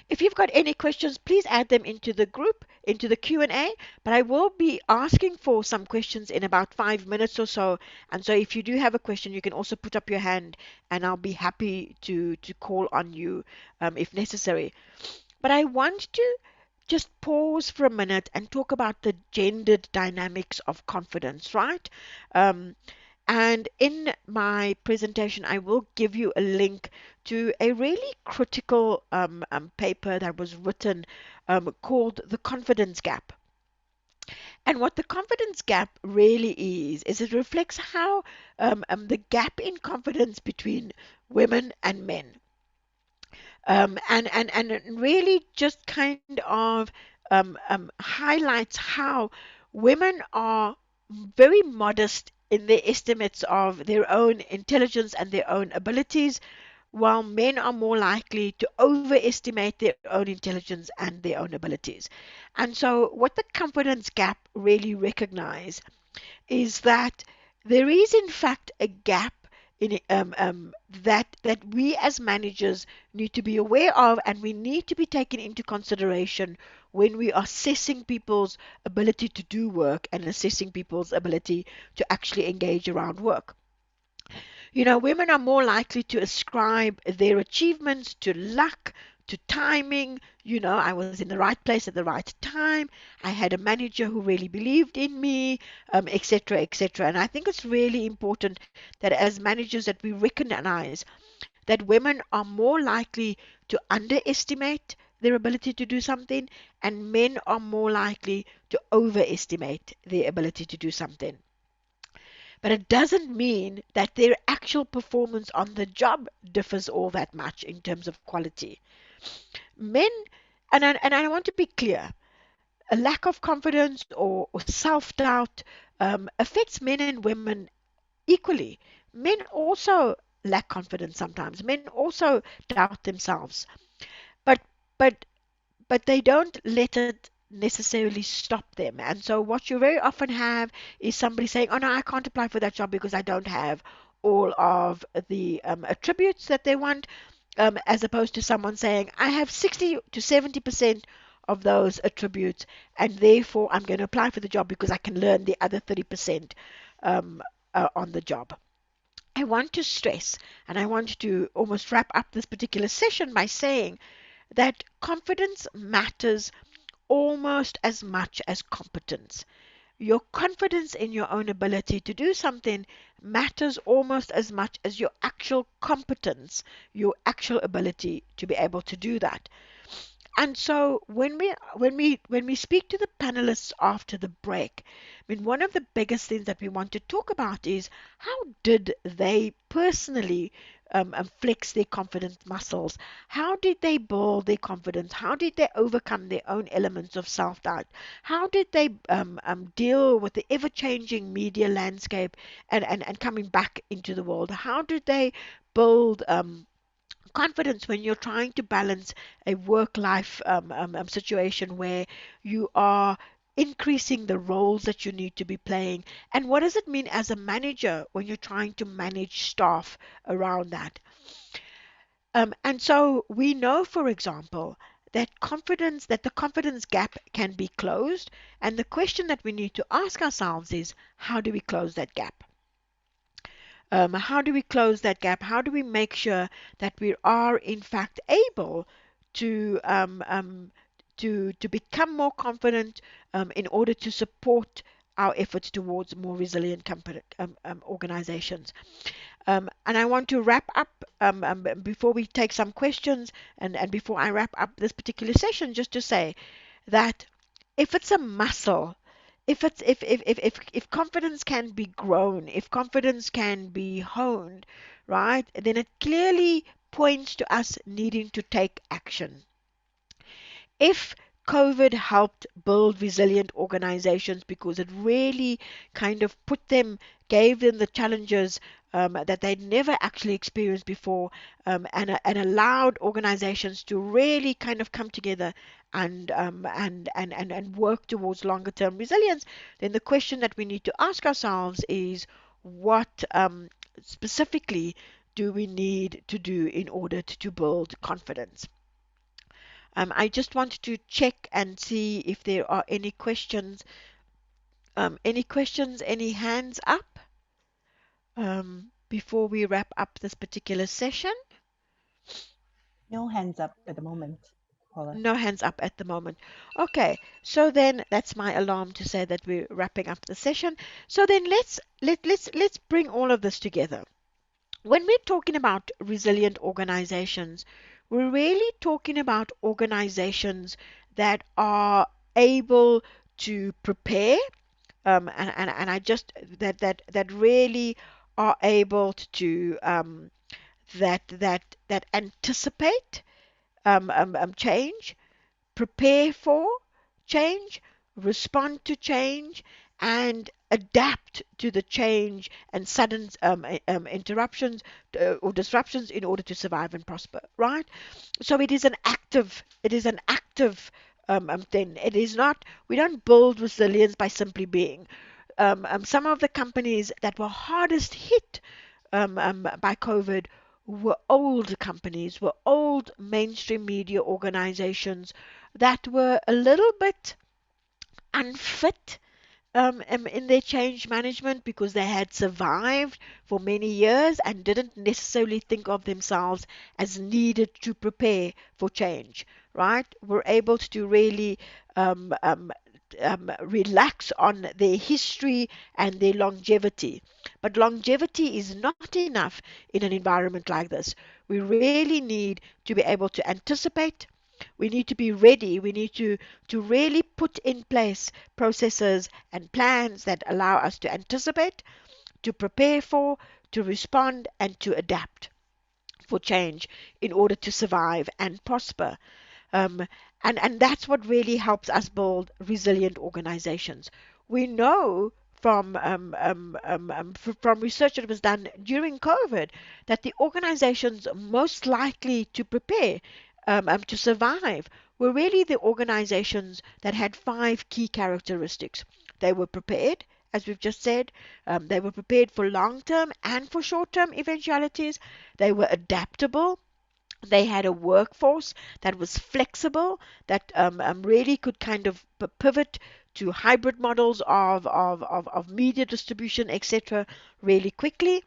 If you've got any questions, please add them into the group, into the Q&A, but I will be asking for some questions in about 5 minutes or so. And so if you do have a question, you can also put up your hand and I'll be happy to call on you if necessary. But I want to just pause for a minute and talk about the gendered dynamics of confidence, right? Um, and in my presentation, I will give you a link to a really critical paper that was written called The Confidence Gap. And what the confidence gap really is it reflects how the gap in confidence between women and men and really just kind of highlights how women are very modest in their estimates of their own intelligence and their own abilities, while men are more likely to overestimate their own intelligence and their own abilities. And so, what the confidence gap really recognizes is that there is in fact a gap in that we as managers need to be aware of, and we need to be taken into consideration when we are assessing people's ability to do work and assessing people's ability to actually engage around work. Women are more likely to ascribe their achievements to luck, to timing. I was in the right place at the right time. I had a manager who really believed in me, etc., etc. And I think it's really important that as managers that we recognize that women are more likely to underestimate their ability to do something, and men are more likely to overestimate their ability to do something. But it doesn't mean that their actual performance on the job differs all that much in terms of quality. Men, and I want to be clear, a lack of confidence or self-doubt affects men and women equally. Men also lack confidence sometimes. Men also doubt themselves. But but but they don't let it necessarily stop them. And so what you very often have is somebody saying, oh no, I can't apply for that job because I don't have all of the attributes that they want, as opposed to someone saying, I have 60 to 70% of those attributes, and therefore I'm going to apply for the job because I can learn the other 30% on the job. I want to stress, and I want to almost wrap up this particular session by saying that confidence matters almost as much as competence. Your confidence in your own ability to do something matters almost as much as your actual competence, your actual ability to be able to do that. And so when we speak to the panelists after the break, I mean, one of the biggest things that we want to talk about is how did they personally flex their confidence muscles? How did they build their confidence? How did they overcome their own elements of self-doubt? How did they deal with the ever-changing media landscape and coming back into the world? How did they build confidence when you're trying to balance a work-life situation where you are increasing the roles that you need to be playing? And what does it mean as a manager when you're trying to manage staff around that? And so we know, for example, that the confidence gap can be closed. And the question that we need to ask ourselves is, how do we close that gap? How do we close that gap? How do we make sure that we are in fact able to to become more confident in order to support our efforts towards more resilient organizations? And I want to wrap up before we take some questions and before I wrap up this particular session, just to say that if it's a muscle, if confidence can be grown, if confidence can be honed, right, then it clearly points to us needing to take action. If COVID helped build resilient organizations because it really kind of gave them the challenges that they'd never actually experienced before, and allowed organizations to really kind of come together and work towards longer term resilience. Then the question that we need to ask ourselves is, what specifically do we need to do in order to build confidence? I just wanted to check and see if there are any questions. Any hands up before we wrap up this particular session? No hands up at the moment, Paula. No hands up at the moment. Okay, so then that's my alarm to say that we're wrapping up the session. So then let's bring all of this together. When we're talking about resilient organizations, we're really talking about organizations that are able to prepare, and I just that really are able to that anticipate change, prepare for change, respond to change, and adapt to the change and sudden interruptions or disruptions in order to survive and prosper, right? So it is an active thing. It is not, we don't build resilience by simply being. Some of the companies that were hardest hit by COVID were old companies, were old mainstream media organizations that were a little bit unfit in their change management because they had survived for many years and didn't necessarily think of themselves as needed to prepare for change, right? Were able to really relax on their history and their longevity. But longevity is not enough in an environment like this. We really need to be able to anticipate. We need to be ready. We need to really put in place processes and plans that allow us to anticipate, to prepare for, to respond, and to adapt for change in order to survive and prosper. Um, and that's what really helps us build resilient organizations. We know from research that was done during COVID that the organizations most likely to prepare to survive were really the organizations that had 5 key characteristics. They were prepared, as we've just said. They were prepared for long-term and for short-term eventualities. They were adaptable. They had a workforce that was flexible, that really could kind of pivot to hybrid models of media distribution, etc., really quickly.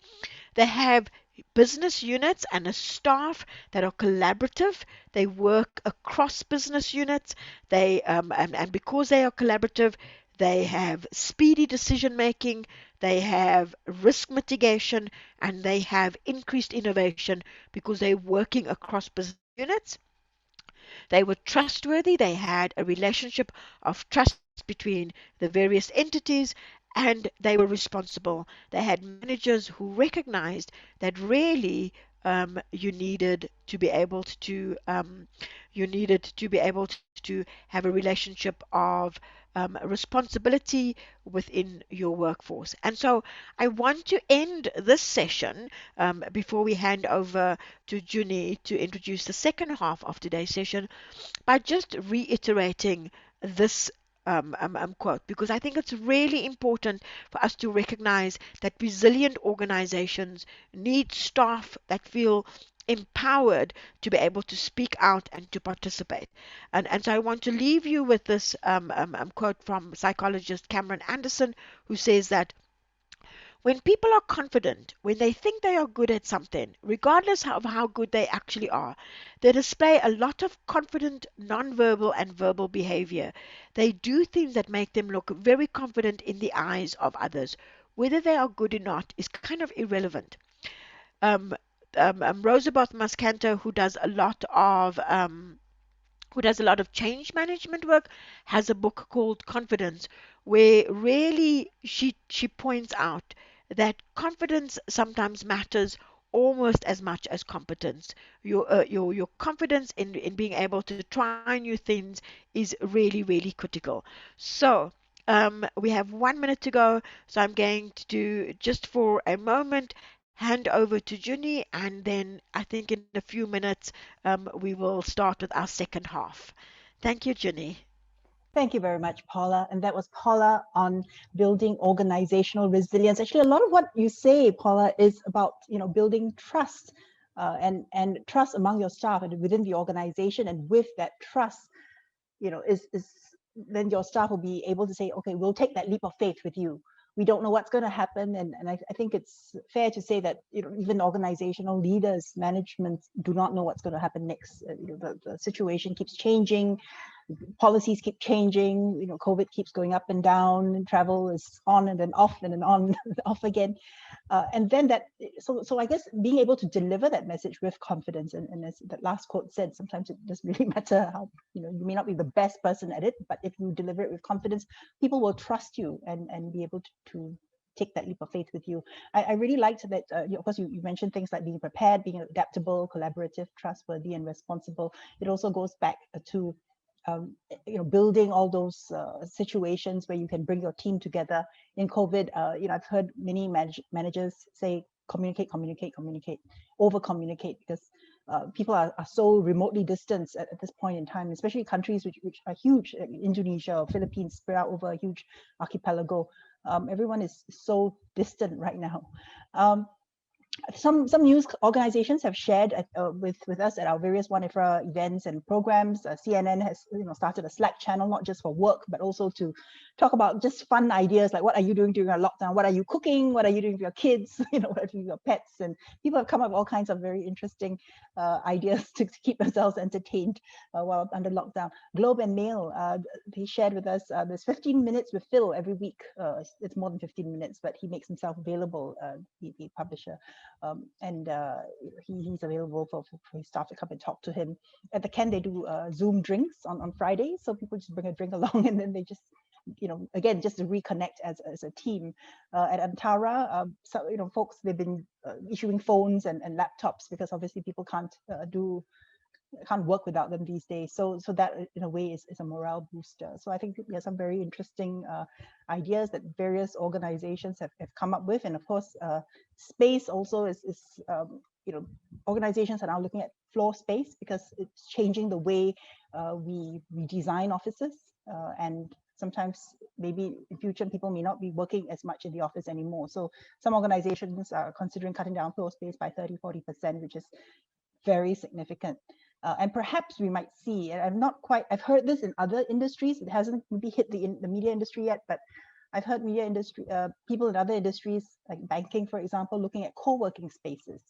They have business units and a staff that are collaborative. They work across business units. And because they are collaborative, they have speedy decision making, they have risk mitigation, and they have increased innovation because they're working across business units. They were trustworthy. They had a relationship of trust between the various entities, and they were responsible. They had managers who recognized that really you needed to be able to have a relationship of responsibility within your workforce. And so I want to end this session before we hand over to Junie to introduce the second half of today's session by just reiterating this quote, because I think it's really important for us to recognize that resilient organizations need staff that feel empowered to be able to speak out and to participate. And so I want to leave you with this quote from psychologist Cameron Anderson, who says that when people are confident, when they think they are good at something, regardless of how good they actually are, they display a lot of confident nonverbal and verbal behavior. They do things that make them look very confident in the eyes of others. Whether they are good or not is kind of irrelevant. Um, Rosabeth Mascanto, who does a lot of change management work, has a book called Confidence, where really she points out that confidence sometimes matters almost as much as competence. Your confidence in being able to try new things is really, really critical. So we have 1 minute to go, so I'm going to do, just for a moment, hand over to Junie, and then I think in a few minutes we will start with our second half. Thank you, Junie. Thank you very much, Paula. And that was Paula on building organizational resilience. Actually, a lot of what you say, Paula, is about building trust and trust among your staff and within the organization. And with that trust, is then your staff will be able to say, okay, we'll take that leap of faith with you. We don't know what's going to happen, and I think it's fair to say that even organizational leaders, management, do not know what's going to happen next. The situation keeps changing, policies keep changing, COVID keeps going up and down, and travel is on and then off and then on and off again. And then so I guess being able to deliver that message with confidence, and as that last quote said, sometimes it doesn't really matter how, you may not be the best person at it, but if you deliver it with confidence, people will trust you and be able to take that leap of faith with you. I really liked that, of course, you mentioned things like being prepared, being adaptable, collaborative, trustworthy, and responsible. It also goes back to building all those situations where you can bring your team together. In COVID, I've heard many managers say, communicate, over communicate, because people are so remotely distanced at this point in time, especially countries which are huge, like Indonesia or Philippines, spread out over a huge archipelago. Everyone is so distant right now. Some news organizations have shared with us at our various WAN-IFRA events and programs. CNN has started a Slack channel, not just for work, but also to talk about just fun ideas like, what are you doing during our lockdown? What are you cooking? What are you doing with your kids? What are you doing with your pets? And people have come up with all kinds of very interesting ideas to keep themselves entertained while under lockdown. Globe and Mail, they shared with us, there's 15 minutes with Phil every week. It's more than 15 minutes, but he makes himself available, the publisher. And he's available for his staff to come and talk to him. At the Ken, they do Zoom drinks on Fridays, so people just bring a drink along, and then they just, again, just to reconnect as a team. At Antara, so, folks, they've been issuing phones and laptops, because obviously people can't work without them these days. So that in a way is a morale booster. So I think there's some very interesting ideas that various organizations have come up with. And of course, space also is organizations are now looking at floor space, because it's changing the way we design offices. And sometimes maybe in future people may not be working as much in the office anymore. So some organizations are considering cutting down floor space by 30-40%, which is very significant. And perhaps we might see, and I've heard this in other industries, it hasn't maybe hit the media industry yet, but I've heard media industry, people in other industries, like banking, for example, looking at co-working spaces.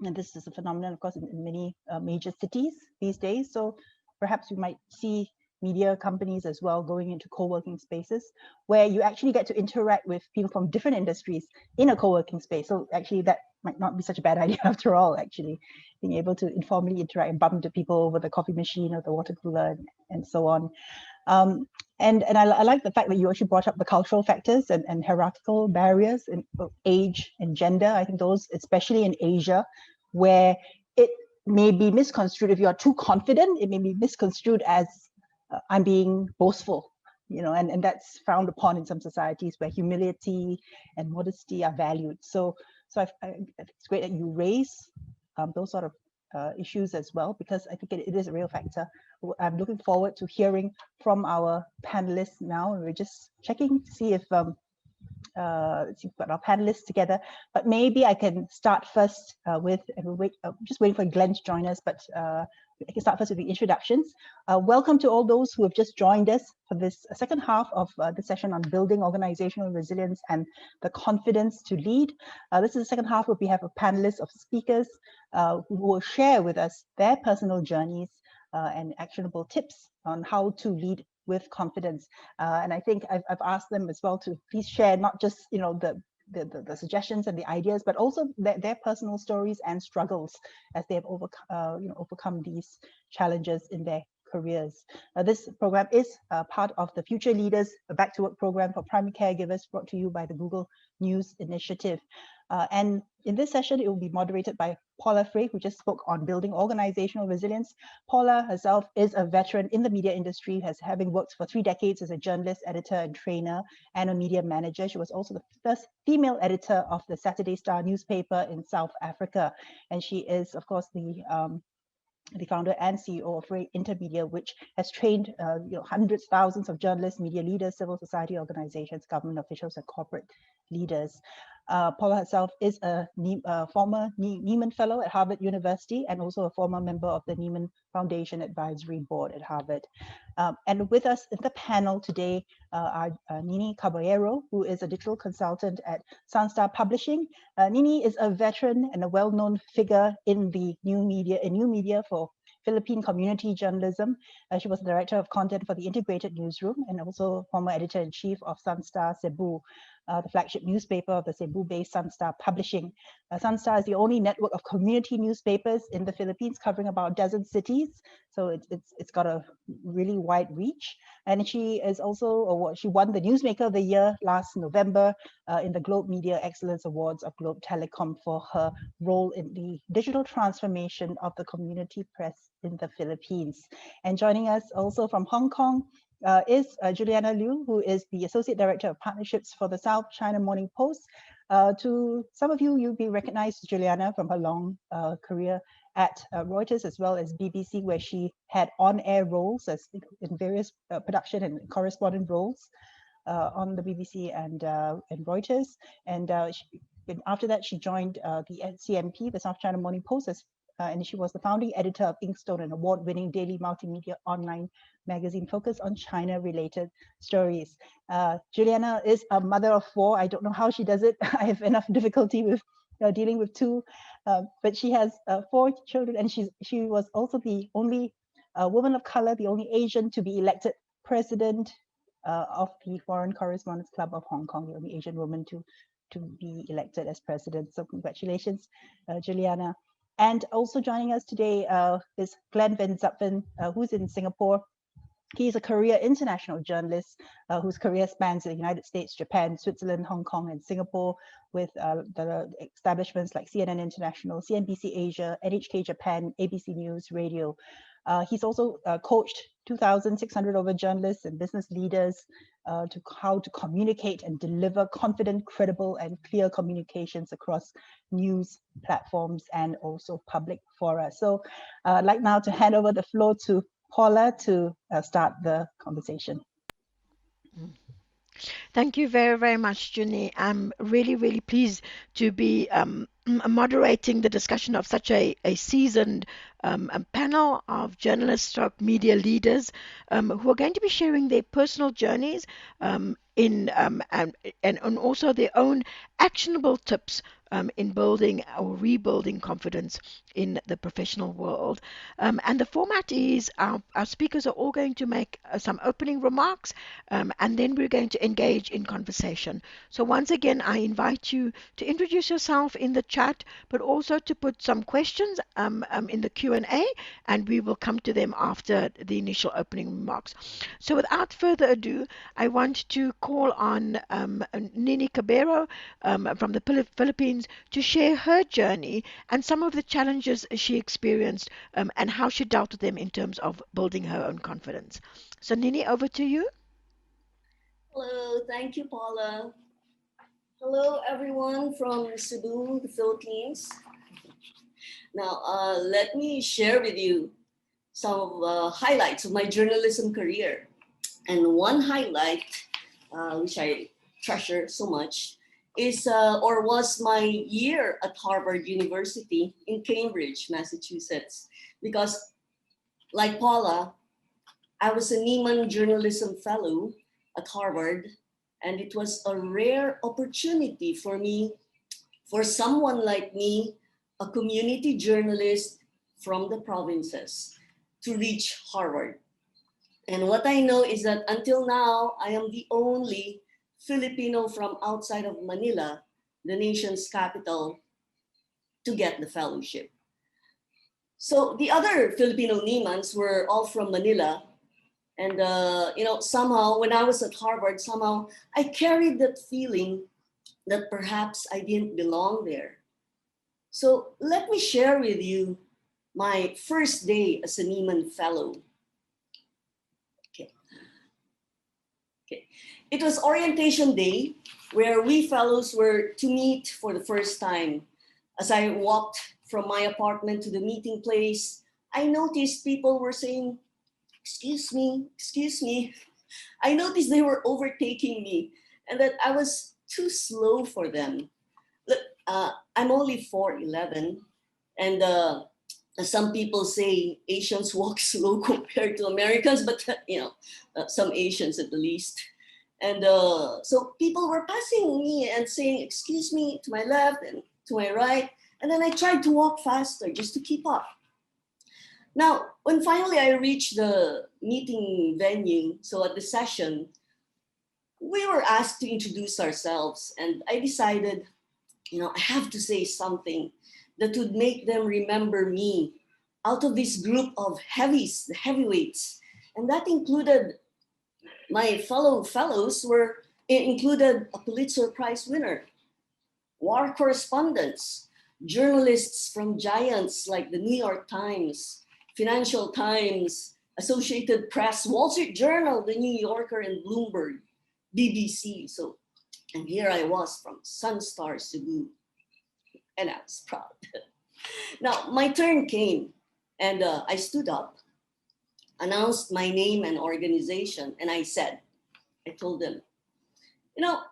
And this is a phenomenon, of course, in many major cities these days. So perhaps we might see media companies as well going into co-working spaces, where you actually get to interact with people from different industries in a co-working space. So actually that might not be such a bad idea after all, actually, being able to informally interact and bump into people over the coffee machine or the water cooler and so on. And I like the fact that you actually brought up the cultural factors and hierarchical barriers in age and gender. I think those, especially in Asia, where it may be misconstrued, if you are too confident, it may be misconstrued as I'm being boastful, and that's frowned upon in some societies where humility and modesty are valued. So it's great that you raise those sort of issues as well, because I think it is a real factor. I'm looking forward to hearing from our panelists now. We're just checking to see if we've got our panelists together, but maybe I can start first with, just waiting for Glenn to join us, but I can start first with the introductions. Welcome to all those who have just joined us for this second half of the session on building organizational resilience and the confidence to lead. This is the second half where we have a panelist of speakers who will share with us their personal journeys and actionable tips on how to lead with confidence. And I think I've asked them as well to please share not just the suggestions and the ideas, but also their personal stories and struggles as they have overcome these challenges in their careers. This program is part of the Future Leaders Back to Work program for primary caregivers, brought to you by the Google News Initiative. And in this session, it will be moderated by Paula Fray, who just spoke on building organizational resilience. Paula herself is a veteran in the media industry, having worked for 3 decades as a journalist, editor, and trainer, and a media manager. She was also the first female editor of the Saturday Star newspaper in South Africa. And she is, of course, the founder and CEO of frayintermedia, which has trained hundreds, thousands of journalists, media leaders, civil society organizations, government officials, and corporate leaders. Paula herself is a former Nieman Fellow at Harvard University and also a former member of the Nieman Foundation Advisory Board at Harvard. And with us in the panel today are Nini Cabaero, who is a digital consultant at SunStar Publishing. Nini is a veteran and a well-known figure in the new media for Philippine community journalism. She was the director of content for the Integrated Newsroom and also former editor-in-chief of SunStar Cebu, the flagship newspaper of the Cebu-based SunStar Publishing. SunStar is the only network of community newspapers in the Philippines, covering about a dozen cities. So it's got a really wide reach. And she is also, she won the Newsmaker of the Year last November in the Globe Media Excellence Awards of Globe Telecom for her role in the digital transformation of the community press in the Philippines. And joining us also from Hong Kong is Juliana Liu, who is the Associate Director of Partnerships for the South China Morning Post. To some of you, you'll be recognized Juliana from her long career at Reuters as well as BBC, where she had on-air roles in various production and correspondent roles on the BBC and Reuters. And after that, she joined the CMP, the South China Morning Post, and she was the founding editor of Inkstone, an award-winning daily multimedia online magazine focused on China-related stories. Juliana is a mother of 4. I don't know how she does it. I have enough difficulty with dealing with 2, but she has 4 children, and she was also the only woman of color, the only Asian to be elected president of the Foreign Correspondents Club of Hong Kong, the only Asian woman to be elected as president. So congratulations, Juliana. And also joining us today is Glenn Van Zutphen, who's in Singapore. He's a career international journalist whose career spans the United States, Japan, Switzerland, Hong Kong, and Singapore, with the establishments like CNN International, CNBC Asia, NHK Japan, ABC News Radio. He's also coached 2,600 over journalists and business leaders to how to communicate and deliver confident, credible, and clear communications across news platforms and also public fora. So I'd like now to hand over the floor to Paula to start the conversation. Thank you very, very much, Junie. I'm really, really pleased to be moderating the discussion of such a seasoned panel of journalists, stroke media leaders who are going to be sharing their personal journeys and also their own actionable tips in building or rebuilding confidence in the professional world. And the format is our speakers are all going to make some opening remarks and then we're going to engage in conversation. So once again, I invite you to introduce yourself in the chat, but also to put some questions in the Q&A, and we will come to them after the initial opening remarks. So without further ado, I want to call on Nini Cabaero from the Philippines to share her journey and some of the challenges she experienced and how she dealt with them in terms of building her own confidence. So Nini, over to you. Hello, thank you, Paula. Hello, everyone from Cebu, the Philippines. Now, let me share with you some of the highlights of my journalism career. And one highlight, which I treasure so much, is or was my year at Harvard University in Cambridge, Massachusetts. Because like Paula, I was a Nieman Journalism Fellow at Harvard, and it was a rare opportunity for me, for someone like me, a community journalist from the provinces, to reach Harvard. And what I know is that until now, I am the only Filipino from outside of Manila, the nation's capital, to get the fellowship. So the other Filipino Niemans were all from Manila. And somehow when I was at Harvard, somehow I carried that feeling that perhaps I didn't belong there. So let me share with you my first day as a Nieman Fellow. Okay. It was orientation day where we fellows were to meet for the first time. As I walked from my apartment to the meeting place, I noticed people were saying, excuse me, excuse me. I noticed they were overtaking me and that I was too slow for them. Look, I'm only 4'11", and some people say Asians walk slow compared to Americans, but some Asians at the least. And so people were passing me and saying, excuse me, to my left and to my right. And then I tried to walk faster just to keep up. Now, when finally I reached the meeting venue, so at the session, we were asked to introduce ourselves. And I decided, I have to say something that would make them remember me out of this group of heavies, the heavyweights. And that included my fellows included a Pulitzer Prize winner, war correspondents, journalists from giants like the New York Times, Financial Times, Associated Press, Wall Street Journal, the New Yorker, and Bloomberg, BBC. So, and here I was from SunStar, Cebu, and I was proud. Now, my turn came, and I stood up, announced my name and organization, and I told them,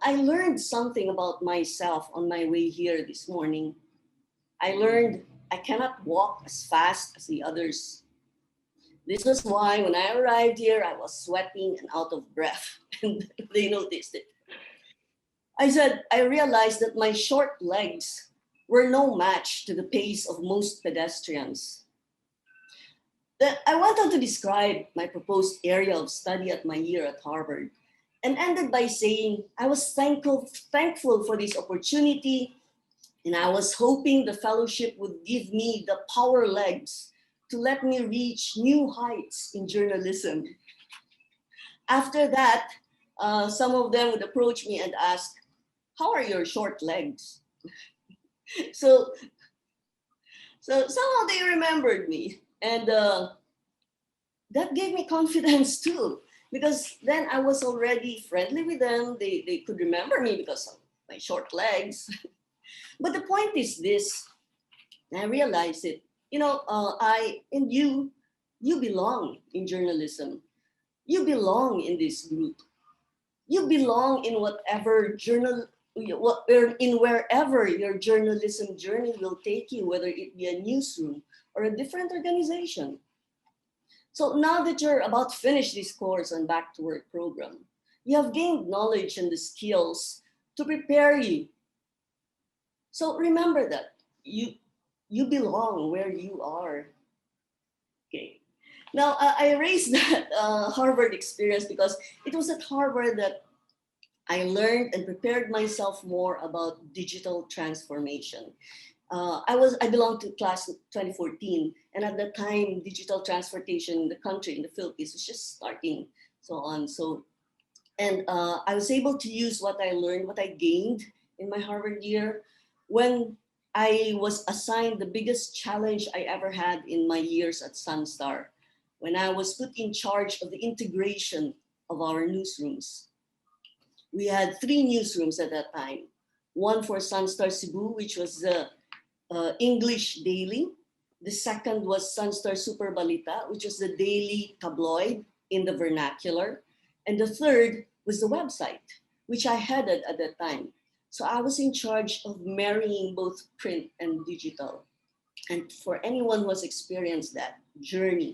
I learned something about myself on my way here this morning. I learned I cannot walk as fast as the others. This was why when I arrived here, I was sweating and out of breath, and they noticed it. I said, I realized that my short legs were no match to the pace of most pedestrians. I went on to describe my proposed area of study at my year at Harvard and ended by saying I was thankful for this opportunity, and I was hoping the fellowship would give me the power legs to let me reach new heights in journalism. After that, some of them would approach me and ask, how are your short legs? So somehow they remembered me, and that gave me confidence too, because then I was already friendly with them. They could remember me because of my short legs. But the point is this, and I realized it, I and you belong in journalism. You belong in this group. You belong in wherever your journalism journey will take you, whether it be a newsroom or a different organization. So now that you're about to finish this course on Back to Work program, you have gained knowledge and the skills to prepare you. So remember that you belong where you are. Okay. Now I raised that Harvard experience because it was at Harvard that I learned and prepared myself more about digital transformation. I belonged to class 2014, and at that time, digital transportation in the country, in the Philippines, was just starting, so on. And I was able to use what I learned, what I gained in my Harvard year, when I was assigned the biggest challenge I ever had in my years at SunStar, when I was put in charge of the integration of our newsrooms. We had 3 newsrooms at that time. One for SunStar Cebu, which was the English daily. The second was SunStar Super Balita, which was the daily tabloid in the vernacular. And the third was the website, which I headed at that time. So I was in charge of marrying both print and digital. And for anyone who has experienced that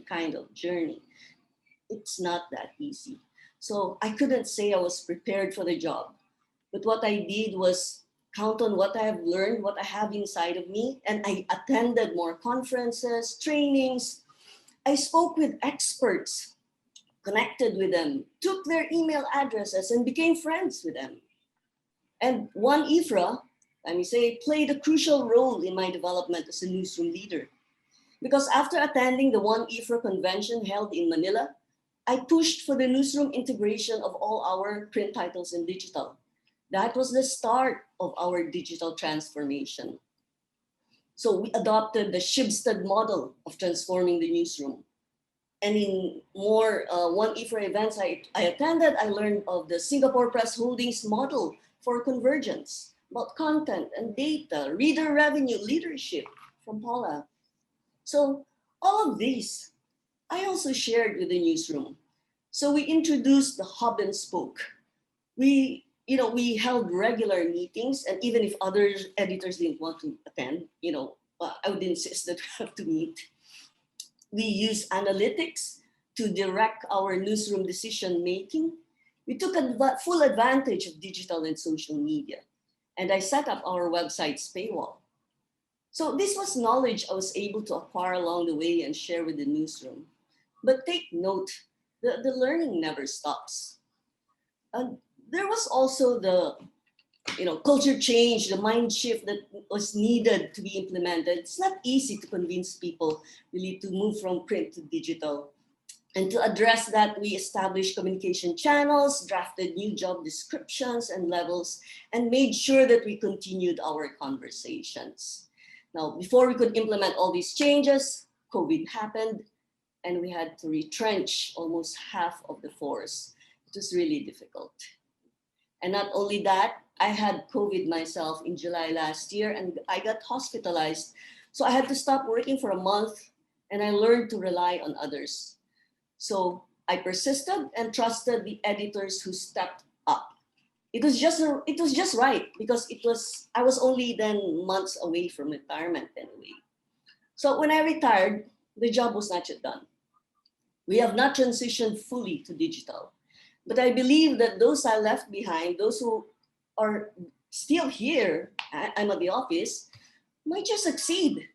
kind of journey, it's not that easy. So I couldn't say I was prepared for the job. But what I did was count on what I have learned, what I have inside of me, and I attended more conferences, trainings. I spoke with experts, connected with them, took their email addresses, and became friends with them. And WAN-IFRA, let me say, played a crucial role in my development as a newsroom leader. Because after attending the WAN-IFRA convention held in Manila, I pushed for the newsroom integration of all our print titles in digital. That was the start of our digital transformation. So we adopted the Shibsted model of transforming the newsroom. And in more WAN-IFRA events I attended, I learned of the Singapore Press Holdings model for convergence, about content and data, reader revenue, leadership from Paula. So all of these, I also shared with the newsroom. So we introduced the hub and spoke. We held regular meetings, and even if other editors didn't want to attend, I would insist that we have to meet. We use analytics to direct our newsroom decision making. We took full advantage of digital and social media. And I set up our website's paywall. So this was knowledge I was able to acquire along the way and share with the newsroom. But take note, the learning never stops. There was also the culture change, the mind shift that was needed to be implemented. It's not easy to convince people really to move from print to digital. And to address that, we established communication channels, drafted new job descriptions and levels, and made sure that we continued our conversations. Now, before we could implement all these changes, COVID happened, and we had to retrench almost half of the force. It was really difficult. And not only that, I had COVID myself in July last year, and I got hospitalized. So I had to stop working for a month, and I learned to rely on others. So I persisted and trusted the editors who stepped up. It was just right, because I was only then months away from retirement anyway. So when I retired, the job was not yet done. We have not transitioned fully to digital. But I believe that those I left behind, those who are still here, I'm at the office, might just succeed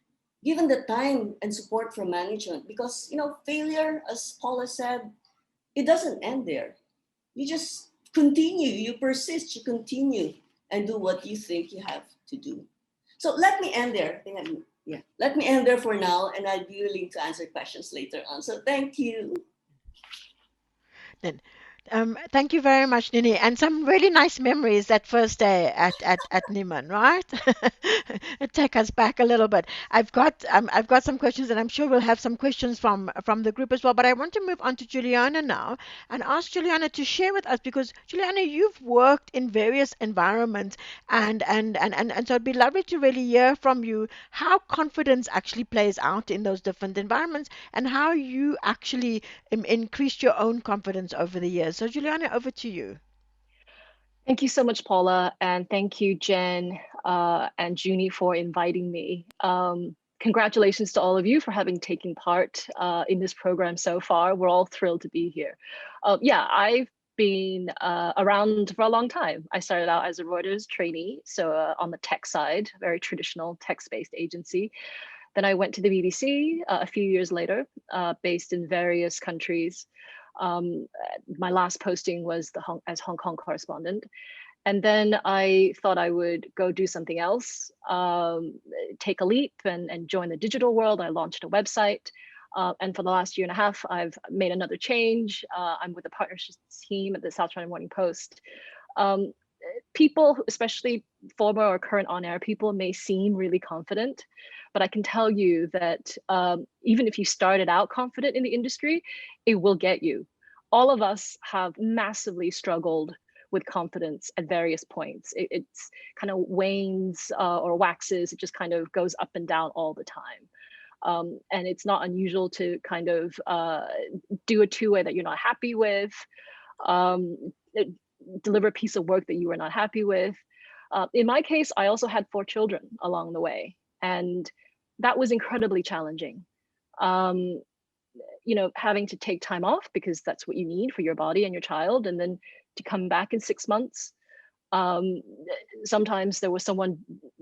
given the time and support from management. Because, failure, as Paula said, it doesn't end there. You just continue, you persist, you continue and do what you think you have to do. So let me end there. Let me end there for now, and I'd be willing to answer questions later on. So thank you. Then, thank you very much, Nini, and some really nice memories that first day at Niman, right? Take us back a little bit. I've got some questions, and I'm sure we'll have some questions from the group as well. But I want to move on to Juliana now and ask Juliana to share with us, because Juliana, you've worked in various environments, and so it'd be lovely to really hear from you how confidence actually plays out in those different environments and how you actually increased your own confidence over the years. So Juliana, over to you. Thank you so much, Paula, and thank you, Jen and Junie, for inviting me. Congratulations to all of you for having taken part in this program so far. We're all thrilled to be here. I've been around for a long time. I started out as a Reuters trainee, so on the tech side, very traditional text-based agency. Then I went to the BBC a few years later, based in various countries. My last posting was as Hong Kong correspondent. And then I thought I would go do something else, take a leap and join the digital world. I launched a website. And for the last year and a half, I've made another change. I'm with the partnerships team at the South China Morning Post. People, especially former or current on-air people, may seem really confident, but I can tell you that even if you started out confident in the industry, it will get you. All of us have massively struggled with confidence at various points. It's kind of wanes or waxes. It just kind of goes up and down all the time. And it's not unusual to kind of do a two-way that you're not happy with, deliver a piece of work that you were not happy with. In my case, I also had 4 children along the way, and that was incredibly challenging. Having to take time off because that's what you need for your body and your child, and then to come back in 6 months. Sometimes there was someone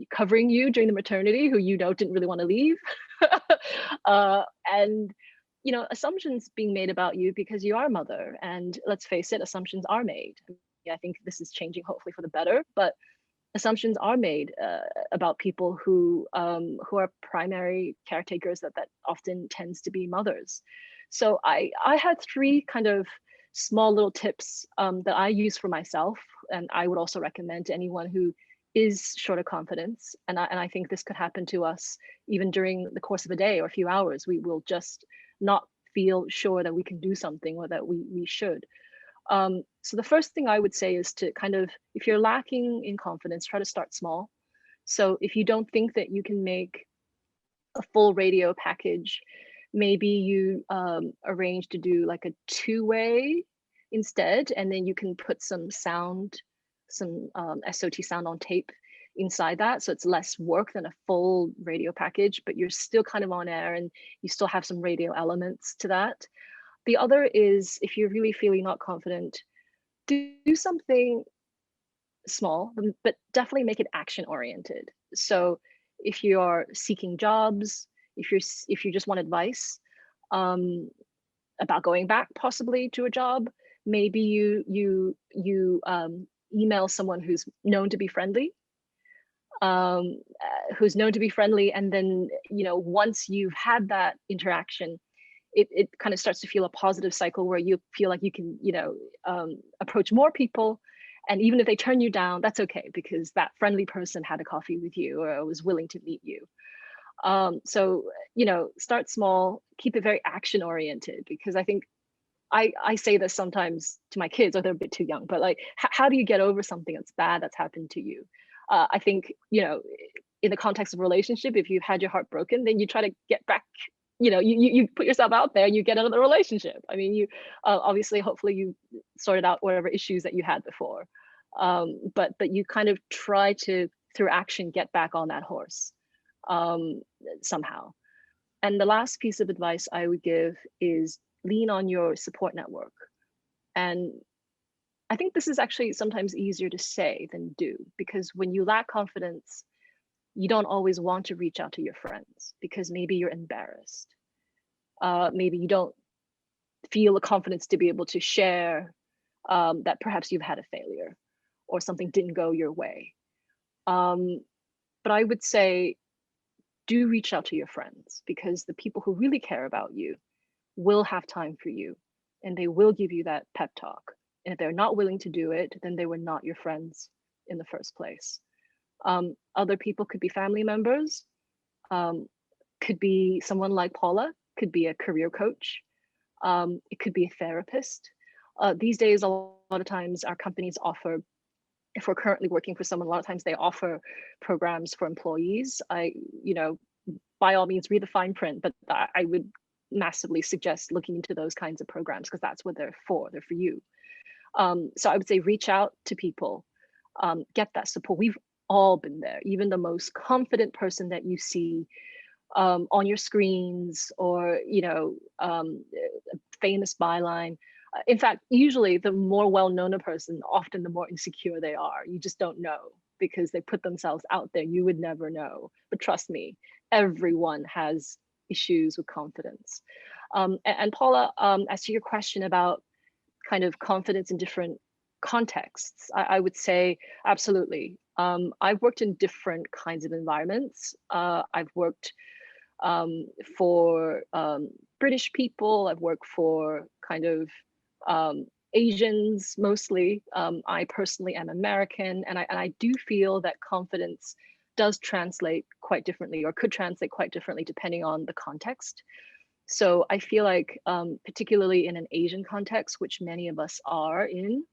covering you during the maternity who didn't really want to leave. And assumptions being made about you because you are a mother. And let's face it, assumptions are made. I think this is changing, hopefully for the better, but assumptions are made about people who are primary caretakers that often tends to be mothers. So I had 3 kind of small little tips that I use for myself, and I would also recommend to anyone who is short of confidence. And I think this could happen to us even during the course of a day or a few hours. We will just not feel sure that we can do something or that we should. So the first thing I would say is to kind of, if you're lacking in confidence, try to start small. So if you don't think that you can make a full radio package, maybe you arrange to do like a two-way instead, and then you can put some sound, some SOT sound on tape inside that, so it's less work than a full radio package, but you're still kind of on air and you still have some radio elements to that. The other is, if you're really feeling not confident, do something small, but definitely make it action oriented. So if you are seeking jobs, if you just want advice about going back possibly to a job, maybe you email someone who's known to be friendly, and then once you've had that interaction, it kind of starts to feel a positive cycle where you feel like you can approach more people, and even if they turn you down, that's okay, because that friendly person had a coffee with you or was willing to meet you. So start small, keep it very action oriented, because I think I say this sometimes to my kids, or they're a bit too young, but like, how do you get over something that's bad that's happened to you? I think, in the context of relationship, if you've had your heart broken, then you try to get back, you put yourself out there and you get another relationship. I mean, you obviously, hopefully you sorted out whatever issues that you had before. But you kind of try to, through action, get back on that horse somehow. And the last piece of advice I would give is lean on your support network. And I think this is actually sometimes easier to say than do, because when you lack confidence, you don't always want to reach out to your friends because maybe you're embarrassed. Maybe you don't feel the confidence to be able to share that perhaps you've had a failure or something didn't go your way. But I would say, do reach out to your friends, because the people who really care about you will have time for you and they will give you that pep talk. And if they're not willing to do it, then they were not your friends in the first place. Other people could be family members, could be someone like Paula, could be a career coach, it could be a therapist. These days, a lot of times our companies offer, if we're currently working for someone, a lot of times they offer programs for employees. By all means, read the fine print, but I would massively suggest looking into those kinds of programs, because that's what they're for you. So I would say reach out to people, get that support. We've all been there. Even the most confident person that you see on your screens, or famous byline. In fact, usually the more well-known a person, often the more insecure they are. You just don't know, because they put themselves out there. You would never know. But trust me, everyone has issues with confidence. And Paula, as to your question about kind of confidence in different contexts, I would say absolutely. I've worked in different kinds of environments. I've worked for British people. I've worked for kind of Asians mostly. I personally am American, and I do feel that confidence does translate quite differently, or could translate quite differently depending on the context. So I feel like, particularly in an Asian context, which many of us are in,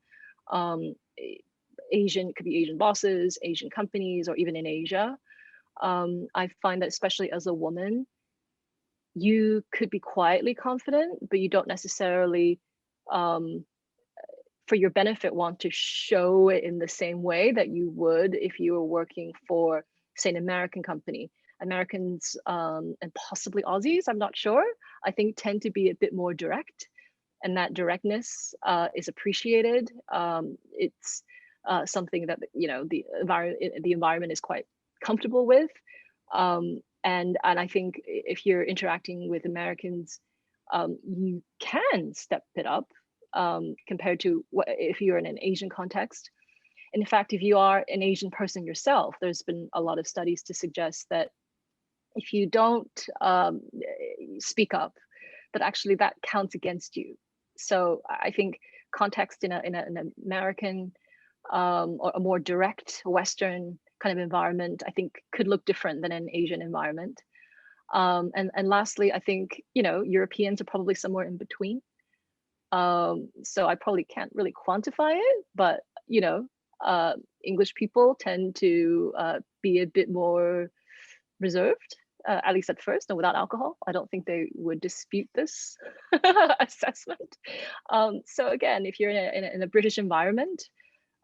Asian, could be Asian bosses, Asian companies, or even in Asia, I find that especially as a woman, you could be quietly confident, but you don't necessarily, for your benefit, want to show it in the same way that you would if you were working for, say, an American company. Americans and possibly Aussies, I'm not sure, I think tend to be a bit more direct, and that directness is appreciated. It's something that the environment is quite comfortable with, and I think if you're interacting with Americans, you can step it up compared to if you're in an Asian context. In fact, if you are an Asian person yourself, there's been a lot of studies to suggest that if you don't speak up, that actually that counts against you. So I think context in an American or a more direct Western kind of environment, I think could look different than an Asian environment. And lastly, I think, Europeans are probably somewhere in between. So I probably can't really quantify it, but, English people tend to be a bit more reserved, at least at first, and without alcohol. I don't think they would dispute this assessment. So again, if you're in a British environment,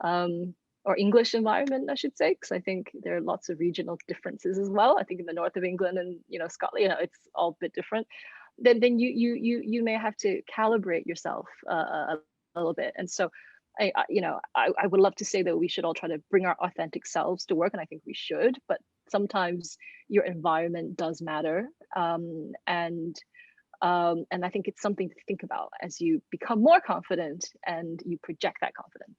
or English environment, I should say, because I think there are lots of regional differences as well. I think in the north of England and Scotland, it's all a bit different. Then you may have to calibrate yourself a little bit. And so I would love to say that we should all try to bring our authentic selves to work, and I think we should, but sometimes your environment does matter. And I think it's something to think about as you become more confident and you project that confidence.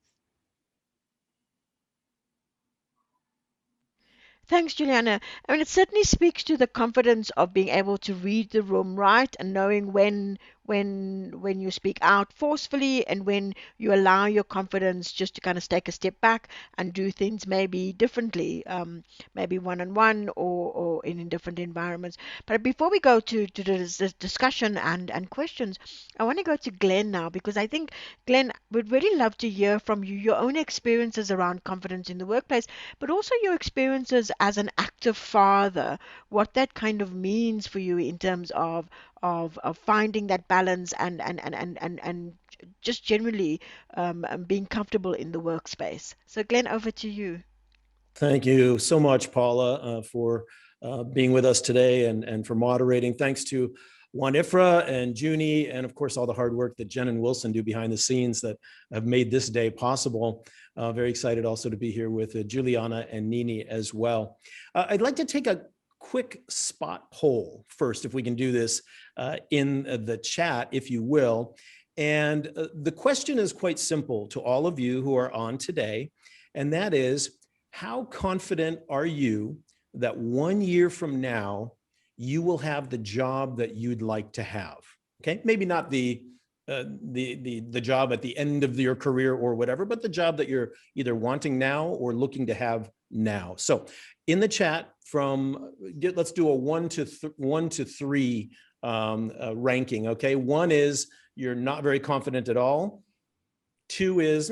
Thanks, Juliana. I mean, it certainly speaks to the confidence of being able to read the room right and knowing when you speak out forcefully and when you allow your confidence just to kind of take a step back and do things maybe differently, maybe one-on-one or in different environments. But before we go to this discussion and questions, I want to go to Glenn now, because I think, Glenn, we'd really love to hear from you, your own experiences around confidence in the workplace, but also your experiences as an active father, what that kind of means for you in terms of finding that balance and just generally being comfortable in the workspace. So Glenn, over to you. Thank you so much, Paula, for being with us today and for moderating. Thanks to WAN-IFRA and Junie, and of course, all the hard work that Jen and Wilson do behind the scenes that have made this day possible. Very excited also to be here with Juliana and Nini as well. I'd like to take a quick spot poll first, if we can do this in the chat, if you will. And the question is quite simple to all of you who are on today, and that is, how confident are you that 1 year from now, you will have the job that you'd like to have? Okay, maybe not the job at the end of your career or whatever, but the job that you're either wanting now or looking to have now. So in the chat, let's do a 1 to 3 ranking. Okay, 1 is you're not very confident at all. 2 is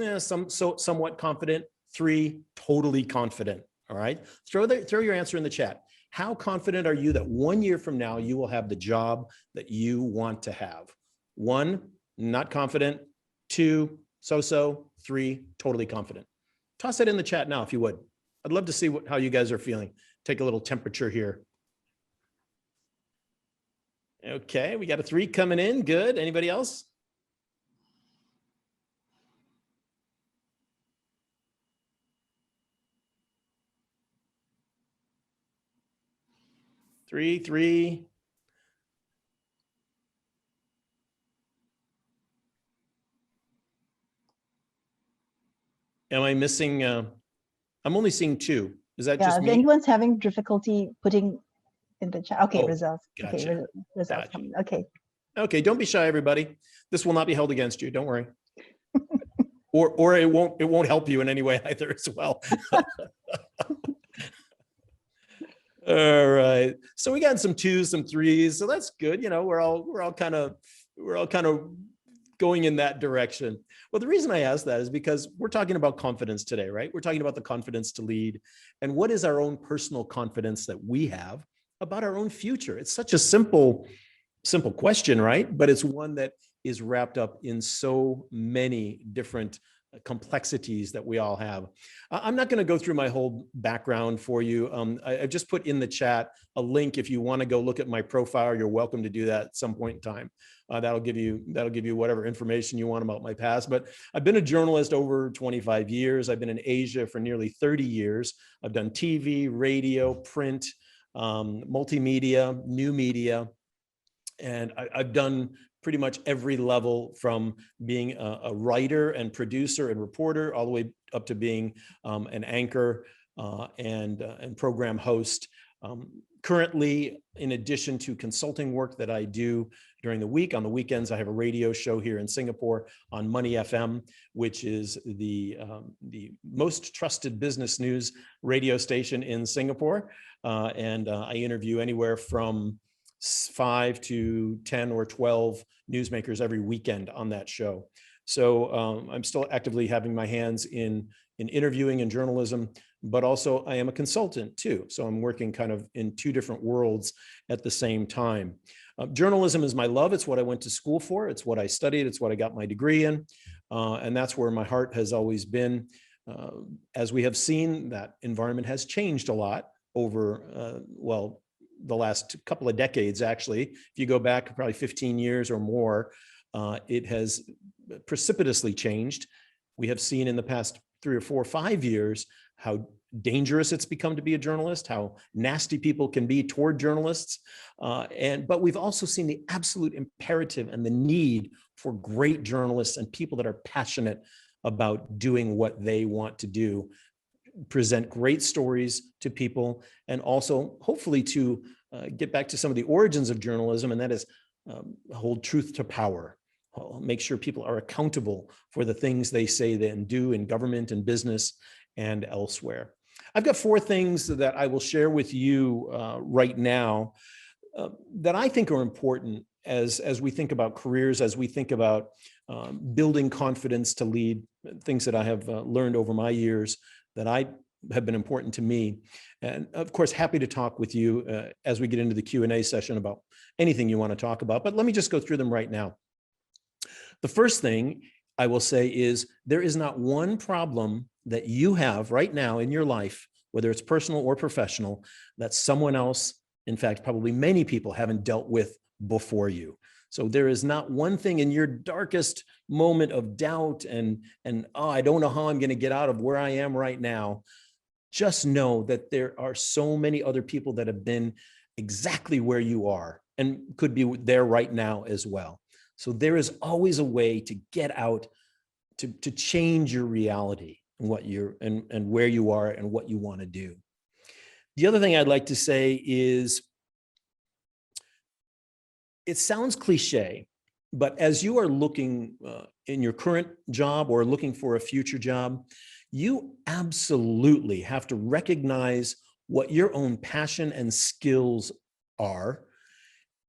somewhat confident. 3, totally confident. All right, throw your answer in the chat. How confident are you that 1 year from now you will have the job that you want to have? 1, not confident. 2, so-so. 3, totally confident. Toss that in the chat now if you would. I'd love to see how you guys are feeling. Take a little temperature here. Okay, we got a 3 coming in. Good. Anybody else? Three. Am I missing? I'm only seeing 2. Is that just me? If anyone's having difficulty putting in the chat. Okay, results. Gotcha. Okay, results. Gotcha. Okay, don't be shy, everybody. This will not be held against you. Don't worry. or it won't help you in any way either as well. All right. So we got some 2s, some 3s. So that's good. We're all kind of going in that direction. Well, the reason I ask that is because we're talking about confidence today, right? We're talking about the confidence to lead, and what is our own personal confidence that we have about our own future. It's such a simple question, right? But it's one that is wrapped up in so many different complexities that we all have. I'm not going to go through my whole background for you. I've just put in the chat a link. If you want to go look at my profile, you're welcome to do that at some point in time. That'll give you whatever information you want about my past. But I've been a journalist over 25 years. I've been in Asia for nearly 30 years. I've done TV, radio, print, multimedia, new media, and I've done pretty much every level, from being a writer and producer and reporter all the way up to being an anchor and program host. Currently, in addition to consulting work that I do during the week. On the weekends, I have a radio show here in Singapore on Money FM, which is the most trusted business news radio station in Singapore. And I interview anywhere from 5 to 10 or 12 newsmakers every weekend on that show. So I'm still actively having my hands in interviewing and journalism, but also I am a consultant too. So I'm working kind of in two different worlds at the same time. Journalism is my love. It's what I went to school for. It's what I studied. It's what I got my degree in. And that's where my heart has always been. As we have seen, that environment has changed a lot over, well, the last couple of decades, actually. If you go back probably 15 years or more, it has precipitously changed. We have seen in the past 3 or 4 or 5 years how dangerous it's become to be a journalist, how nasty people can be toward journalists. But we've also seen the absolute imperative and the need for great journalists and people that are passionate about doing what they want to do, present great stories to people, and also hopefully to get back to some of the origins of journalism, and that is hold truth to power. Make sure people are accountable for the things they say and do in government and business and elsewhere. I've got 4 things that I will share with you right now that I think are important as we think about careers, as we think about building confidence to lead, things that I have learned over my years that I have been important to me. And of course, happy to talk with you as we get into the Q&A session about anything you want to talk about, but let me just go through them right now. The first thing I will say is there is not one problem that you have right now in your life, whether it's personal or professional, that someone else, in fact, probably many people haven't dealt with before you. So there is not one thing in your darkest moment of doubt and oh, I don't know how I'm going to get out of where I am right now. Just know that there are so many other people that have been exactly where you are and could be there right now as well. So there is always a way to get out, to change your reality and what you're and where you are and what you want to do. The other thing I'd like to say is, it sounds cliche, but as you are looking in your current job or looking for a future job, you absolutely have to recognize what your own passion and skills are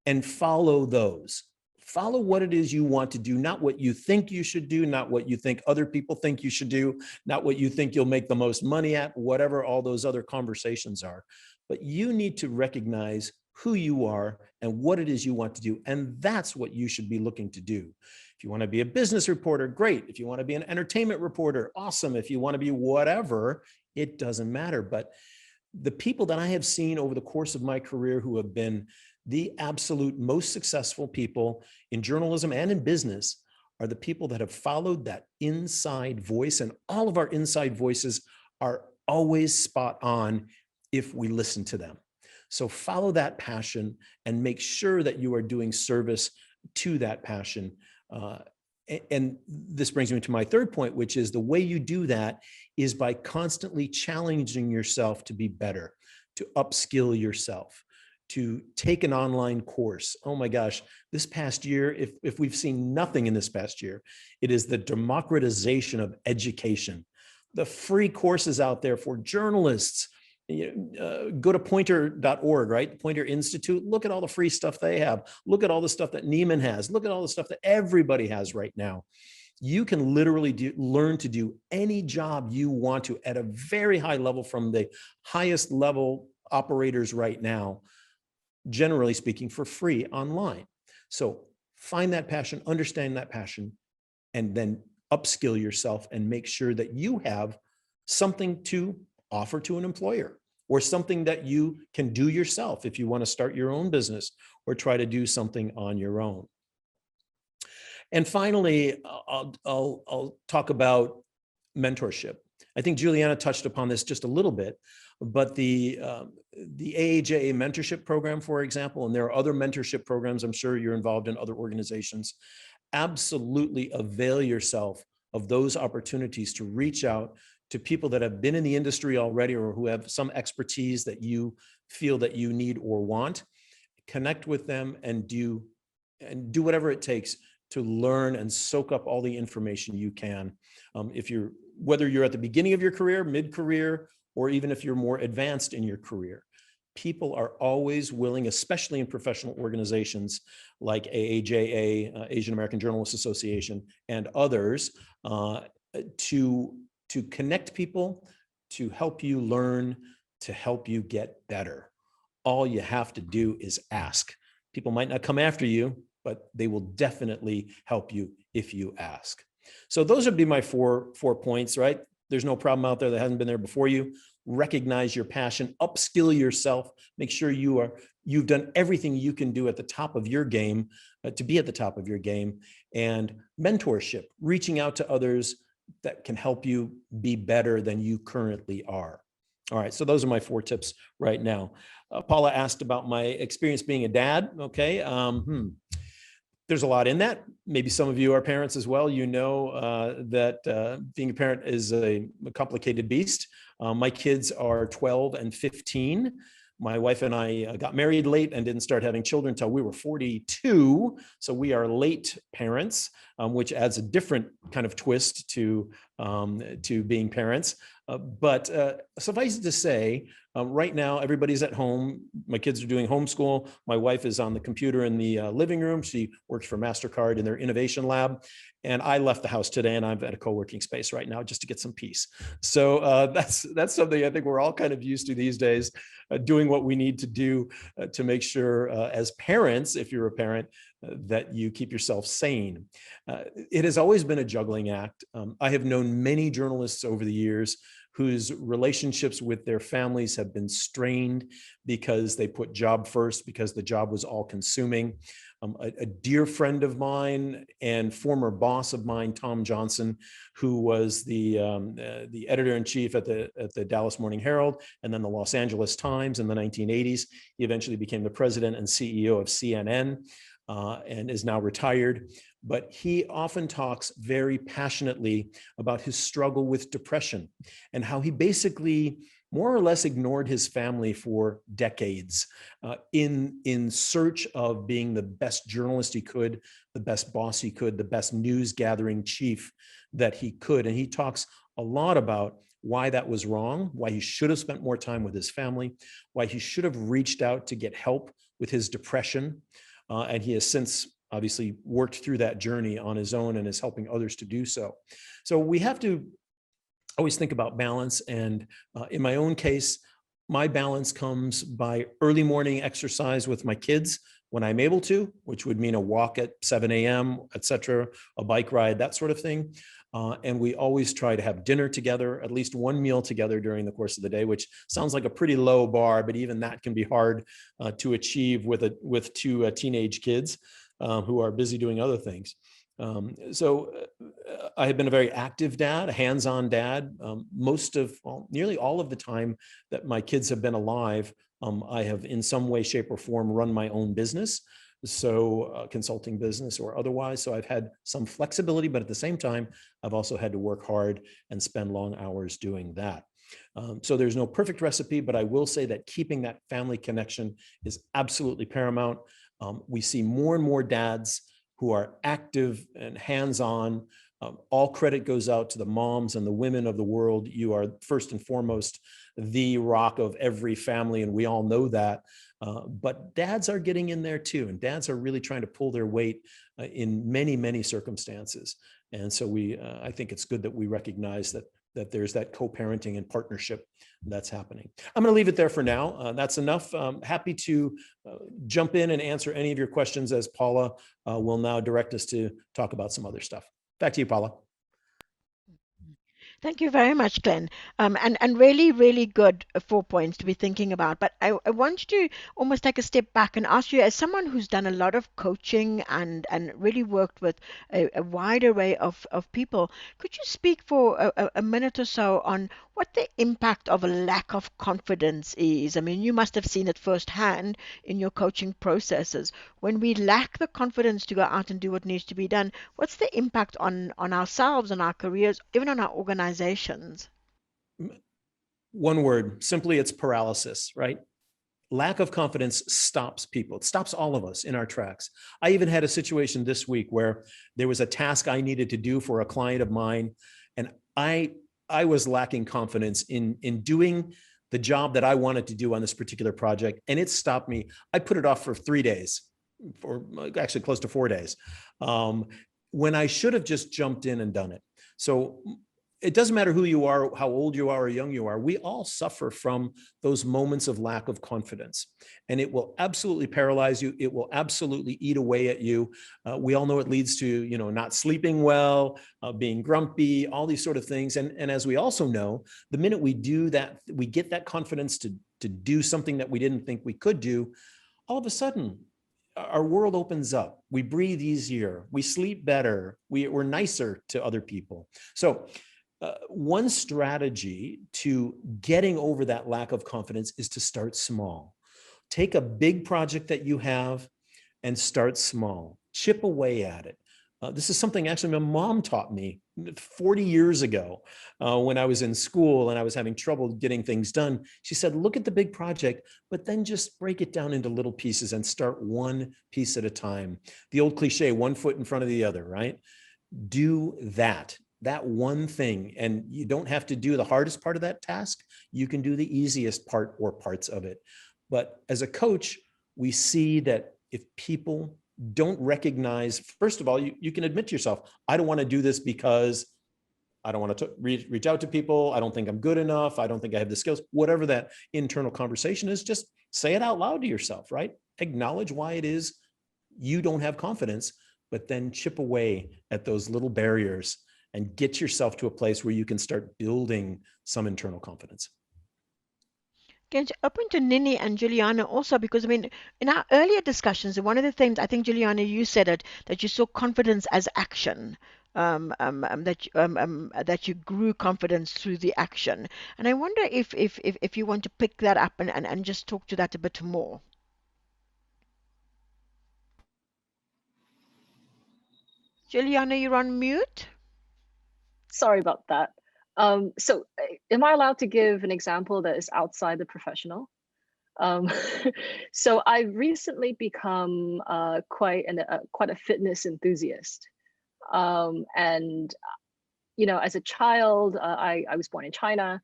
and follow those. Follow what it is you want to do, not what you think you should do, not what you think other people think you should do, not what you think you'll make the most money at, whatever all those other conversations are. But you need to recognize who you are and what it is you want to do. And that's what you should be looking to do. If you want to be a business reporter, great. If you want to be an entertainment reporter, awesome. If you want to be whatever, it doesn't matter. But the people that I have seen over the course of my career who have been the absolute most successful people in journalism and in business are the people that have followed that inside voice. And all of our inside voices are always spot on if we listen to them. So follow that passion and make sure that you are doing service to that passion. And this brings me to my third point, which is the way you do that is by constantly challenging yourself to be better, to upskill yourself, to take an online course. Oh my gosh, this past year, if we've seen nothing in this past year, it is the democratization of education. The free courses out there for journalists. Go to pointer.org, right? Pointer Institute. Look at all the free stuff they have. Look at all the stuff that Neiman has. Look at all the stuff that everybody has right now. You can literally learn to do any job you want to at a very high level from the highest level operators right now, generally speaking, for free online. So find that passion, understand that passion, and then upskill yourself and make sure that you have something to offer to an employer or something that you can do yourself if you want to start your own business or try to do something on your own. And finally, I'll talk about mentorship. I think Juliana touched upon this just a little bit, but the AAJA Mentorship Program, for example, and there are other mentorship programs, I'm sure you're involved in other organizations, absolutely avail yourself of those opportunities to reach out to people that have been in the industry already or who have some expertise that you feel that you need or want. Connect with them and do and do whatever it takes to learn and soak up all the information you can. Whether you're at the beginning of your career, mid-career, or even if you're more advanced in your career, people are always willing, especially in professional organizations like AAJA, Asian American Journalists Association, and others, to connect people, to help you learn, to help you get better. All you have to do is ask. People might not come after you, but they will definitely help you if you ask. So those would be my four points, right? There's no problem out there that hasn't been there before you. Recognize your passion, upskill yourself, make sure you've done everything you can do at the top of your game to be at the top of your game. And mentorship, reaching out to others that can help you be better than you currently are. All right, so those are my 4 tips right now. Paula asked about my experience being a dad. Okay, there's a lot in that. Maybe some of you are parents as well. You know that being a parent is a complicated beast. My kids are 12 and 15. My wife and I got married late and didn't start having children until we were 42. So we are late parents, which adds a different kind of twist to being parents. But suffice it to say, right now, everybody's at home. My kids are doing homeschool. My wife is on the computer in the living room. She works for MasterCard in their innovation lab. And I left the house today and I'm at a co-working space right now just to get some peace. So that's something I think we're all kind of used to these days, doing what we need to do to make sure as parents, if you're a parent, that you keep yourself sane. It has always been a juggling act. I have known many journalists over the years whose relationships with their families have been strained because they put job first, because the job was all consuming. A dear friend of mine and former boss of mine, Tom Johnson, who was the editor-in-chief at the Dallas Morning Herald and then the Los Angeles Times in the 1980s. He eventually became the president and CEO of CNN and is now retired. But he often talks very passionately about his struggle with depression and how he basically more or less ignored his family for decades in search of being the best journalist he could, the best boss he could, the best news gathering chief that he could. And he talks a lot about why that was wrong, why he should have spent more time with his family, why he should have reached out to get help with his depression. And he has since obviously worked through that journey on his own and is helping others to do so. So we have to always think about balance. And in my own case, my balance comes by early morning exercise with my kids when I'm able to, which would mean a walk at 7 a.m., et cetera, a bike ride, that sort of thing. And we always try to have dinner together, at least one meal together during the course of the day, which sounds like a pretty low bar, but even that can be hard to achieve with 2 teenage kids who are busy doing other things. So I have been a very active dad, a hands-on dad. Nearly all of the time that my kids have been alive, I have in some way, shape, or form run my own business. So consulting business or otherwise. So I've had some flexibility, but at the same time, I've also had to work hard and spend long hours doing that. So there's no perfect recipe, but I will say that keeping that family connection is absolutely paramount. We see more and more dads who are active and hands-on. All credit goes out to the moms and the women of the world. You are first and foremost the rock of every family, and we all know that. But dads are getting in there too, and dads are really trying to pull their weight in many, many circumstances. And so I think it's good that we recognize that there's that co-parenting and partnership that's happening. I'm going to leave it there for now. That's enough. Happy to jump in and answer any of your questions as Paula will now direct us to talk about some other stuff. Back to you, Paula. Thank you very much, Glenn. And really, really good 4 points to be thinking about. But I want you to almost take a step back and ask you, as someone who's done a lot of coaching and really worked with a wide array of people, could you speak for a minute or so on what the impact of a lack of confidence is? I mean, you must have seen it firsthand in your coaching processes. When we lack the confidence to go out and do what needs to be done, what's the impact on ourselves, on our careers, even on our organizations? One word, simply, it's paralysis, right? lack of confidence stops people. It stops all of us in our tracks. I even had a situation this week where there was a task I needed to do for a client of mine, and I was lacking confidence in doing the job that I wanted to do on this particular project, and it stopped me. I put it off for 3 days, or actually close to 4 days, when I should have just jumped in and done it. So it doesn't matter who you are, how old you are, or young you are. We all suffer from those moments of lack of confidence, and it will absolutely paralyze you. It will absolutely eat away at you. We all know it leads to, not sleeping well, being grumpy, all these sort of things. And as we also know, the minute we do that, we get that confidence to do something that we didn't think we could do, all of a sudden, our world opens up. We breathe easier. We sleep better. We're nicer to other people. So one strategy to getting over that lack of confidence is to start small. Take a big project that you have and start small. Chip away at it. This is something actually my mom taught me 40 years ago when I was in school and I was having trouble getting things done. She said, look at the big project, but then just break it down into little pieces and start one piece at a time. The old cliche, one foot in front of the other, right? Do that one thing, and you don't have to do the hardest part of that task. You can do the easiest part or parts of it. But as a coach, we see that if people don't recognize, first of all, you can admit to yourself, I don't want to do this because I don't want to reach out to people. I don't think I'm good enough. I don't think I have the skills. Whatever that internal conversation is, just say it out loud to yourself, right? Acknowledge why it is you don't have confidence, but then chip away at those little barriers and get yourself to a place where you can start building some internal confidence. Can you open to Nini and Juliana also, because I mean, in our earlier discussions, one of the things, I think, Juliana, you said it, that you saw confidence as action, that you grew confidence through the action. And I wonder if you want to pick that up and just talk to that a bit more. Juliana, you're on mute. Sorry about that. So am I allowed to give an example that is outside the professional? So I've recently become quite a fitness enthusiast. And, as a child, I was born in China.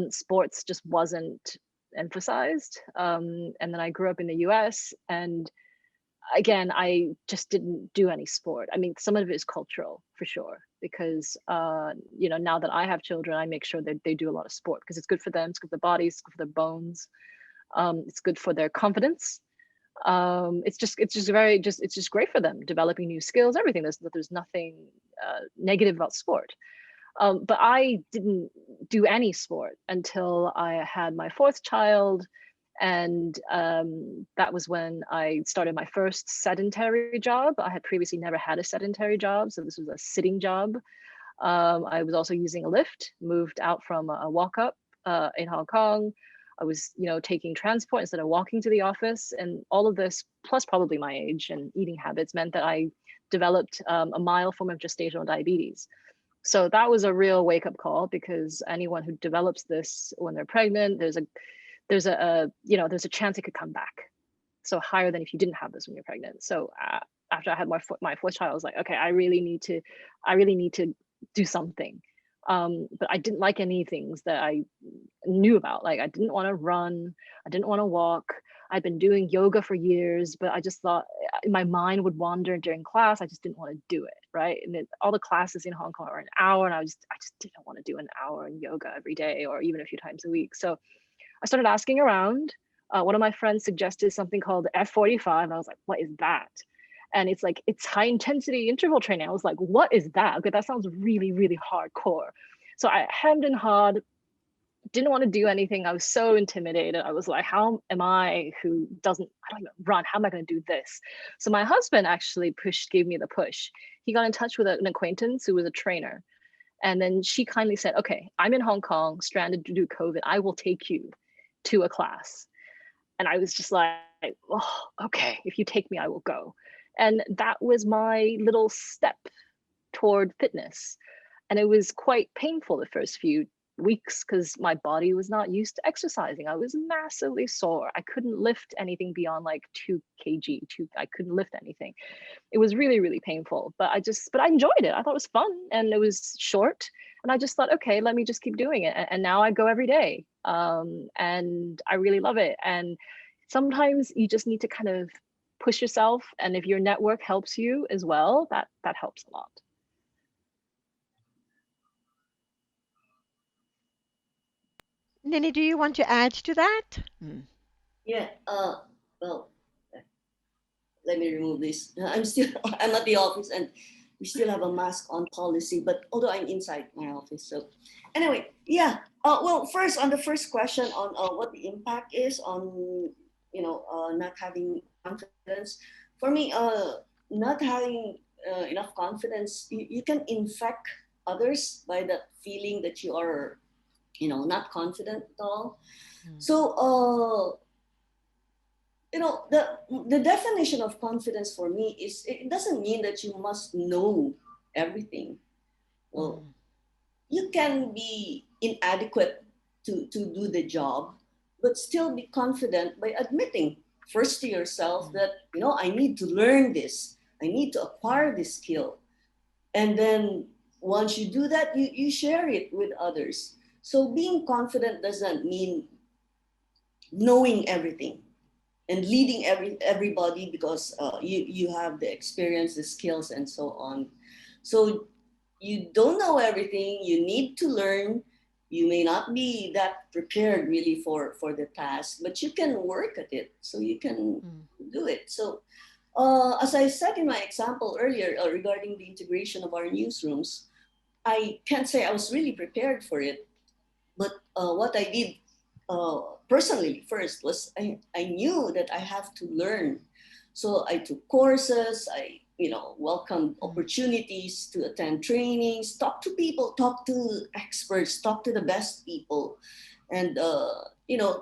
Sports just wasn't emphasized. And then I grew up in the US, and again, I just didn't do any sport. I mean, some of it is cultural for sure, because now that I have children, I make sure that they do a lot of sport because it's good for them, it's good for their bodies, it's good for their bones, it's good for their confidence. It's just great for them, developing new skills, everything. There's nothing negative about sport. But I didn't do any sport until I had my fourth child. And that was when I started my first sedentary job. I had previously never had a sedentary job, so this was a sitting job. I was also using a lift, moved out from a walk-up in Hong Kong. I was, taking transport instead of walking to the office. And all of this, plus probably my age and eating habits, meant that I developed a mild form of gestational diabetes. So that was a real wake-up call, because anyone who develops this when they're pregnant, there's a chance it could come back. So higher than if you didn't have this when you're pregnant. So after I had my fourth child, I was like, okay, I really need to do something. But I didn't like any things that I knew about. Like, I didn't want to run, I didn't want to walk. I'd been doing yoga for years, but I just thought my mind would wander during class. I just didn't want to do it, right? And all the classes in Hong Kong are an hour, and I just didn't want to do an hour in yoga every day, or even a few times a week. So I started asking around. One of my friends suggested something called F45. I was like, what is that? And it's high intensity interval training. I was like, what is that? Okay, that sounds really, really hardcore. So I hemmed and hawed, didn't want to do anything. I was so intimidated. I was like, how am I, who I don't even run, how am I going to do this? So my husband actually gave me the push. He got in touch with an acquaintance who was a trainer. And then she kindly said, okay, I'm in Hong Kong, stranded due to COVID. I will take you to a class. And I was just like, oh, okay, if you take me, I will go. And that was my little step toward fitness. And it was quite painful the first few weeks because my body was not used to exercising. I was massively sore. I couldn't lift anything beyond like 2 kg. I couldn't lift anything. It was really, really painful, but I enjoyed it. I thought it was fun and it was short. And I just thought, okay, let me just keep doing it. And now I go every day. And I really love it. And sometimes you just need to kind of push yourself. And if your network helps you as well, that helps a lot. Nini, do you want to add to that? Yeah. Well, let me remove this. I'm at the office and we still have a mask on policy, but although I'm inside my office. So anyway, yeah. Well, first on the first question on what the impact is on, not having confidence. For me, not having enough confidence, you can infect others by that feeling that you are, not confident at all. So, the definition of confidence for me is, it doesn't mean that you must know everything. Well, you can be inadequate to do the job, but still be confident by admitting first to yourself that, I need to learn this. I need to acquire this skill. And then once you do that, you share it with others. So being confident doesn't mean knowing everything and leading everybody because you have the experience, the skills, and so on. So you don't know everything. You need to learn. You may not be that prepared really for the task, but you can work at it. So you can do it. So as I said in my example earlier regarding the integration of our newsrooms, I can't say I was really prepared for it. But what I did personally first was I knew that I have to learn. So I took courses, I welcomed opportunities to attend trainings, talk to people, talk to experts, talk to the best people, and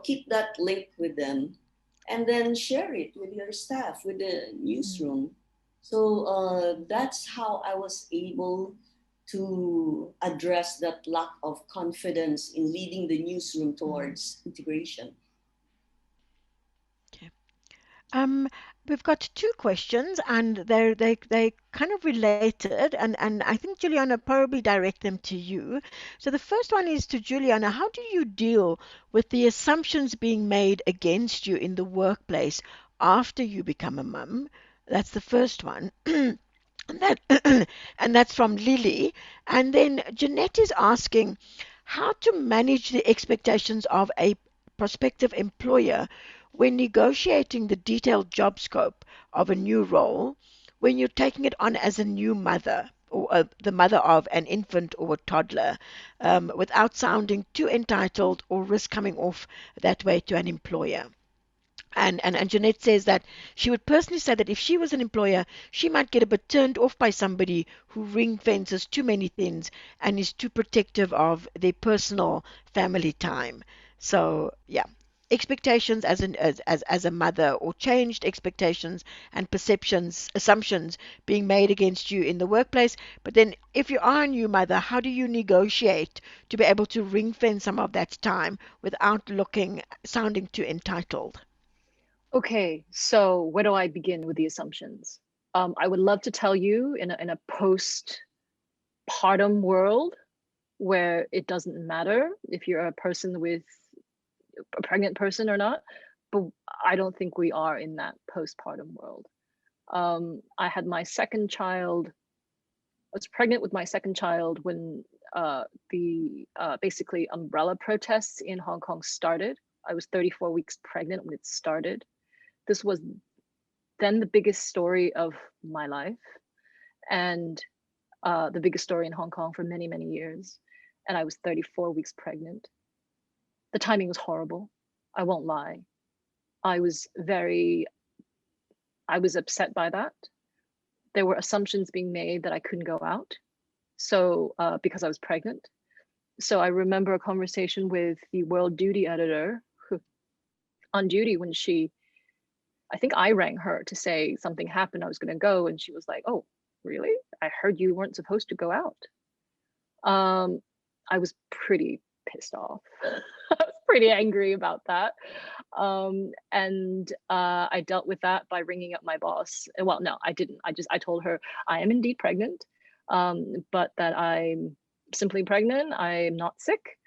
keep that link with them, and then share it with your staff, with the newsroom. So that's how I was able to address that lack of confidence in leading the newsroom towards integration. Okay. We've got two questions, and they kind of related, and I think Juliana probably direct them to you. So the first one is to Juliana. How do you deal with the assumptions being made against you in the workplace after you become a mum? That's the first one. And that's from Lily. And then Jeanette is asking how to manage the expectations of a prospective employer when negotiating the detailed job scope of a new role, when you're taking it on as a new mother or the mother of an infant or a toddler, without sounding too entitled or risk coming off that way to an employer. And Jeanette says that she would personally say that if she was an employer, she might get a bit turned off by somebody who ring fences too many things and is too protective of their personal family time. So yeah, expectations as a mother, or changed expectations and perceptions, assumptions being made against you in the workplace. But then if you are a new mother, how do you negotiate to be able to ring fence some of that time without sounding too entitled? Okay, so where do I begin with the assumptions? I would love to tell you in a postpartum world where it doesn't matter if you're a pregnant person or not, but I don't think we are in that postpartum world. I had my second child. I was pregnant with my second child when the basically umbrella protests in Hong Kong started. I was 34 weeks pregnant when it started. This was then the biggest story of my life, and the biggest story in Hong Kong for many, many years. And I was 34 weeks pregnant. The timing was horrible. I won't lie. I was upset by that. There were assumptions being made that I couldn't go out. So because I was pregnant. So I remember a conversation with the World Duty editor on duty when I think I rang her to say something happened, I was going to go. And she was like, oh, really? I heard you weren't supposed to go out. I was pretty pissed off. I was pretty angry about that. I dealt with that by ringing up my boss. Well, no, I didn't. I told her I am indeed pregnant, but that I'm simply pregnant. I'm not sick,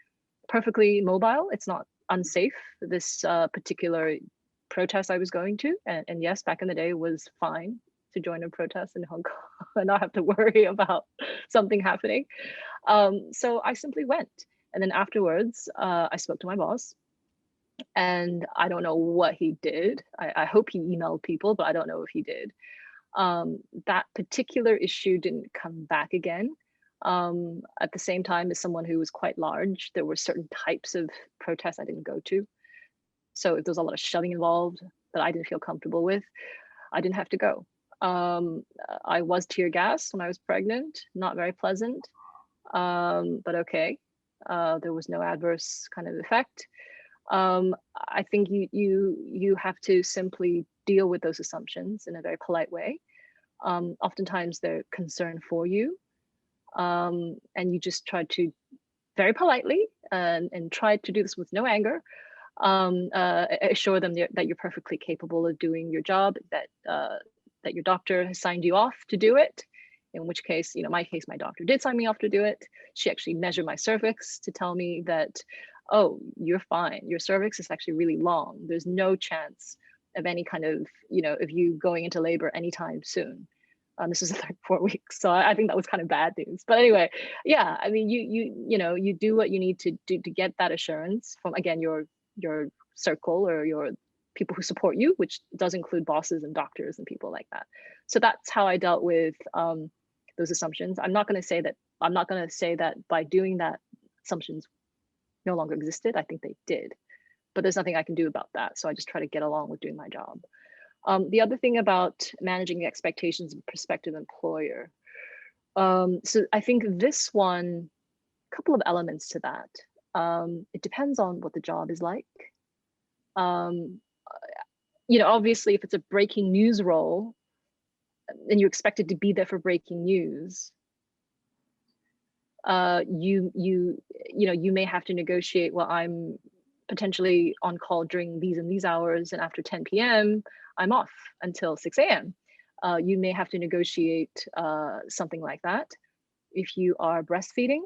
perfectly mobile. It's not unsafe, this particular protest I was going to. And yes, back in the day, it was fine to join a protest in Hong Kong and not have to worry about something happening. So I simply went. And then afterwards, I spoke to my boss. And I don't know what he did. I hope he emailed people, but I don't know if he did. That particular issue didn't come back again. At the same time, as someone who was quite large, there were certain types of protests I didn't go to. So if there was a lot of shoving involved that I didn't feel comfortable with, I didn't have to go. I was tear gassed when I was pregnant, not very pleasant, but okay. There was no adverse kind of effect. I think you have to simply deal with those assumptions in a very polite way. Oftentimes they're concerned for you, and you just try to very politely and try to do this with no anger. Assure them that you're perfectly capable of doing your job, that your doctor has signed you off to do it. In which case, my case, my doctor did sign me off to do it. She actually measured my cervix to tell me that, oh, you're fine. Your cervix is actually really long. There's no chance of any kind of, of you going into labor anytime soon. This is like 4 weeks. So I think that was kind of bad news. But anyway, yeah, I mean, you do what you need to do to get that assurance from, again, your circle or your people who support you, which does include bosses and doctors and people like that. So that's how I dealt with those assumptions. I'm not going to say that by doing that, assumptions no longer existed. I think they did, but there's nothing I can do about that. So I just try to get along with doing my job. The other thing about managing the expectations of a prospective employer. So I think this one, a couple of elements to that. It depends on what the job is like. Obviously, if it's a breaking news role and you're expected to be there for breaking news, you may have to negotiate, well, I'm potentially on call during these and these hours, and after 10 p.m. I'm off until 6 a.m. You may have to negotiate something like that. If you are breastfeeding,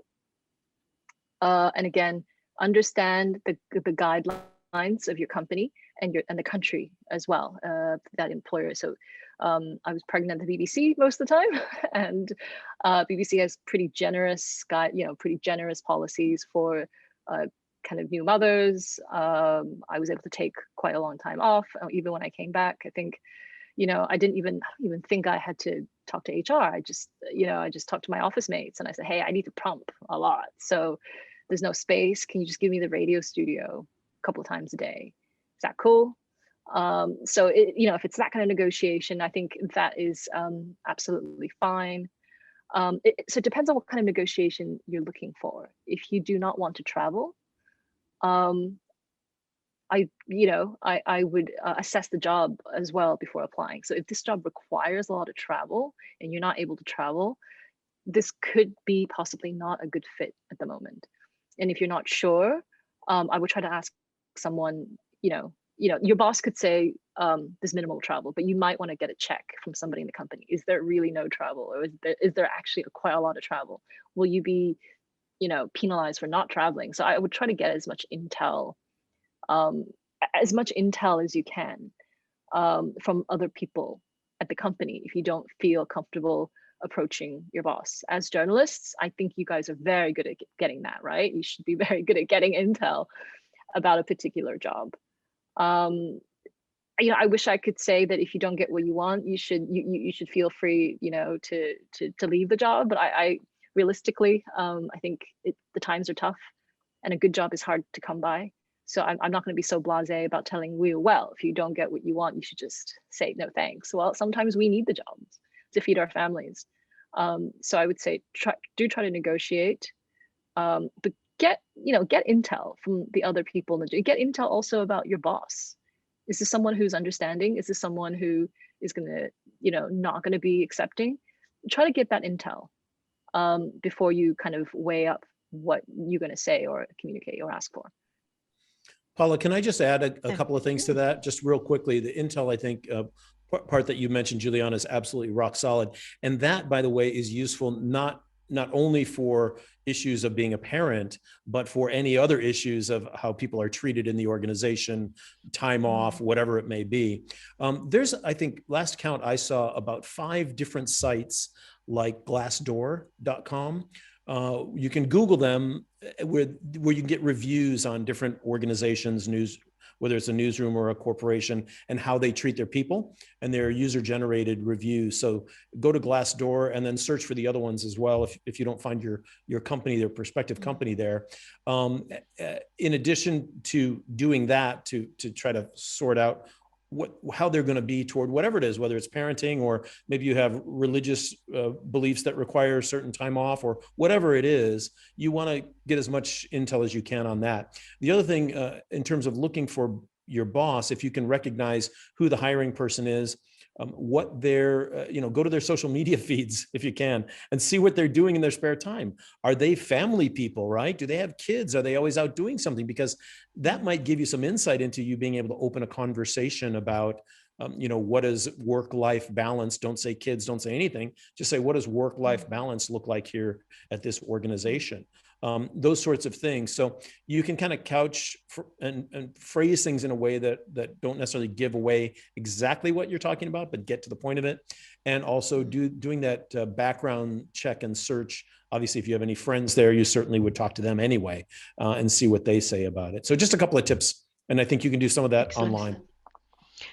and again, understand the guidelines of your company and the country as well, that employer. So I was pregnant at the BBC most of the time, and BBC has pretty generous policies for kind of new mothers. I was able to take quite a long time off, even when I came back. I think, I didn't even think I had to talk to HR. I just talked to my office mates and I said, hey, I need to pump a lot. So there's no space. Can you just give me the radio studio a couple of times a day? Is that cool? So if it's that kind of negotiation, I think that is absolutely fine. So it depends on what kind of negotiation you're looking for. If you do not want to travel, I would assess the job as well before applying. So if this job requires a lot of travel and you're not able to travel, this could be possibly not a good fit at the moment. And if you're not sure, I would try to ask someone, your boss could say there's minimal travel, but you might want to get a check from somebody in the company. Is there really no travel, or is there actually quite a lot of travel? Will you be, penalized for not traveling? So I would try to get as much intel as you can from other people at the company if you don't feel comfortable approaching your boss. As journalists, I think you guys are very good at getting that, right? You should be very good at getting intel about a particular job. I wish I could say that if you don't get what you want, you should feel free, to leave the job. But I realistically, I think the times are tough, and a good job is hard to come by. So I'm not going to be so blasé about telling you, well, if you don't get what you want, you should just say no thanks. Well, sometimes we need the jobs to feed our families. So I would say try to negotiate, but get intel from the other people. Get intel also about your boss. Is this someone who's understanding? Is this someone who is going to, not going to be accepting? Try to get that intel before you kind of weigh up what you're going to say or communicate or ask for. Paula, can I just add a couple of things to that? Just real quickly, the intel, I think, part that you mentioned, Juliana, is absolutely rock solid. And that, by the way, is useful not only for issues of being a parent, but for any other issues of how people are treated in the organization, time off, whatever it may be. There's, I think, last count I saw about 5 different sites like glassdoor.com. You can Google them where you can get reviews on different organizations, whether it's a newsroom or a corporation, and how they treat their people, and their user-generated reviews. So go to Glassdoor and then search for the other ones as well if you don't find your company, their prospective company there. In addition to doing that, to try to sort out how they're going to be toward whatever it is, whether it's parenting or maybe you have religious beliefs that require certain time off or whatever it is, you want to get as much intel as you can on that. The other thing, in terms of looking for your boss, if you can recognize who the hiring person is, what their, go to their social media feeds if you can and see what they're doing in their spare time. Are they family people, right? Do they have kids? Are they always out doing something? Because that might give you some insight into you being able to open a conversation about, what is work-life balance? Don't say kids, don't say anything. Just say, what does work-life balance look like here at this organization? Those sorts of things. So you can kind of couch and phrase things in a way that don't necessarily give away exactly what you're talking about, but get to the point of it. And also doing that background check and search. Obviously, if you have any friends there, you certainly would talk to them anyway and see what they say about it. So just a couple of tips. And I think you can do some of that online.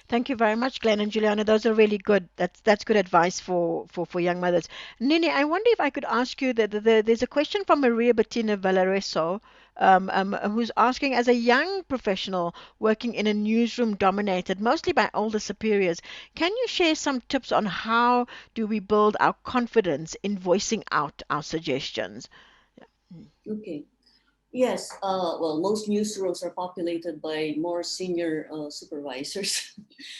Thank you very much, Glenn and Juliana. Those are really good. That's good advice for young mothers. Nini, I wonder if I could ask you that there's a question from Maria Bettina Valareso, who's asking, as a young professional working in a newsroom dominated mostly by older superiors, can you share some tips on how do we build our confidence in voicing out our suggestions? Okay. Yes, well, most newsrooms are populated by more senior supervisors.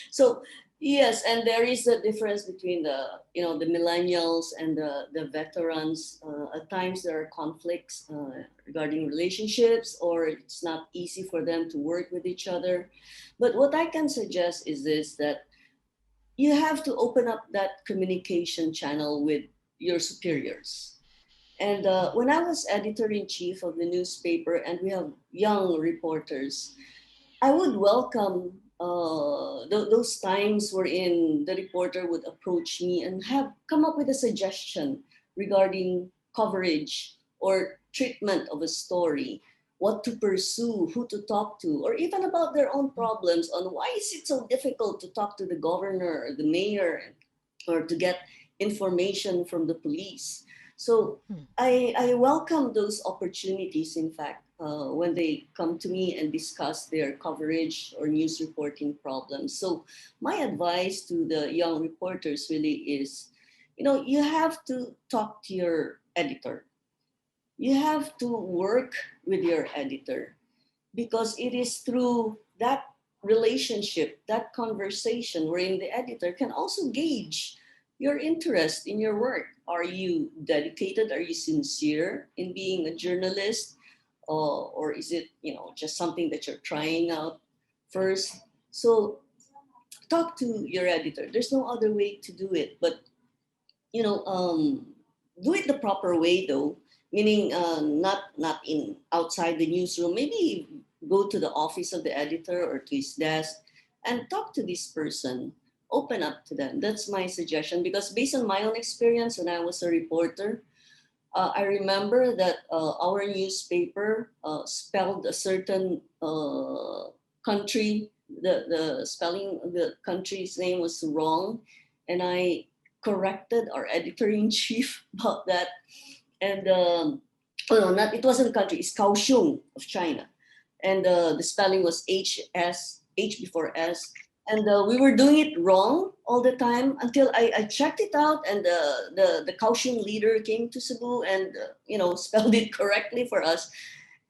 So yes, and there is a difference between the millennials and the veterans. At times there are conflicts regarding relationships, or it's not easy for them to work with each other. But what I can suggest is this, that you have to open up that communication channel with your superiors. And when I was editor-in-chief of the newspaper and we have young reporters, I would welcome those times wherein the reporter would approach me and have come up with a suggestion regarding coverage or treatment of a story, what to pursue, who to talk to, or even about their own problems on why is it so difficult to talk to the governor or the mayor or to get information from the police. So I welcome those opportunities, in fact, when they come to me and discuss their coverage or news reporting problems. So my advice to the young reporters really is, you have to talk to your editor. You have to work with your editor, because it is through that relationship, that conversation, wherein the editor can also gauge your interest in your work. Are you dedicated? Are you sincere in being a journalist? Or is it, just something that you're trying out first? So talk to your editor. There's no other way to do it, but, do it the proper way though, meaning not in outside the newsroom. Maybe go to the office of the editor or to his desk and talk to this person. Open up to them. That's my suggestion, because based on my own experience when I was a reporter, I remember that our newspaper spelled a certain country, the spelling of the country's name was wrong, and I corrected our editor-in-chief about that. And it wasn't a country, it's Kaohsiung of China, and the spelling was H before S. And we were doing it wrong all the time until I checked it out, and the Kaohsiung leader came to Cebu and spelled it correctly for us.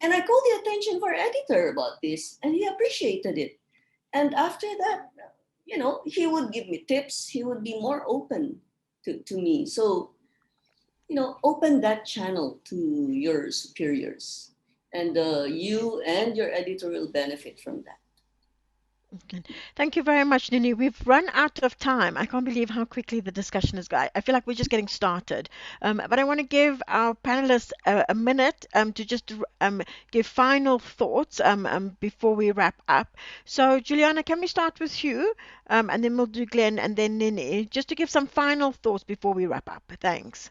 And I called the attention of our editor about this, and he appreciated it. And after that, he would give me tips. He would be more open to me. So open that channel to your superiors, and you and your editor will benefit from that. Okay. Thank you very much, Nini. We've run out of time. I can't believe how quickly the discussion has gone. I feel like we're just getting started. But I want to give our panelists a minute to just give final thoughts before we wrap up. So, Juliana, can we start with you? And then we'll do Glenn and then Nini, just to give some final thoughts before we wrap up. Thanks.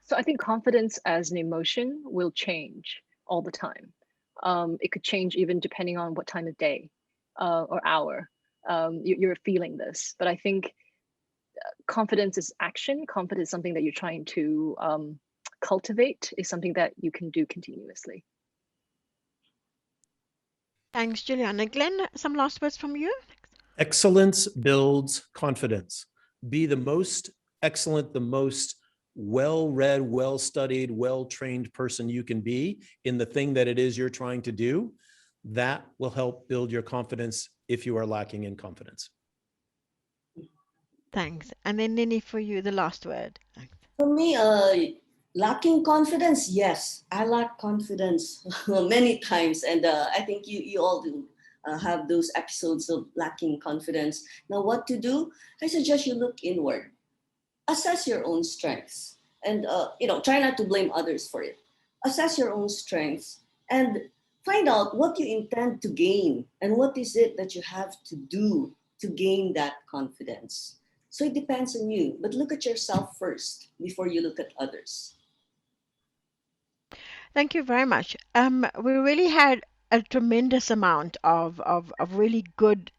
So I think confidence as an emotion will change all the time. It could change even depending on what time of day or hour you're feeling this. But I think confidence is action. Confidence is something that you're trying to cultivate, is something that you can do continuously. Thanks, Juliana. Glenn, some last words from you? Excellence builds confidence. Be the most excellent, the most well-read, well-studied, well-trained person you can be in the thing that it is you're trying to do. That will help build your confidence if you are lacking in confidence. Thanks. And then Nini, for you, the last word. Thanks. For me, lacking confidence, yes, I lack confidence many times, and I think you all do have those episodes of lacking confidence. Now, what to do? I suggest you look inward, assess your own strengths, and try not to blame others for it. Assess your own strengths and find out what you intend to gain and what is it that you have to do to gain that confidence. So it depends on you, but look at yourself first before you look at others. Thank you very much. We really had a tremendous amount of really good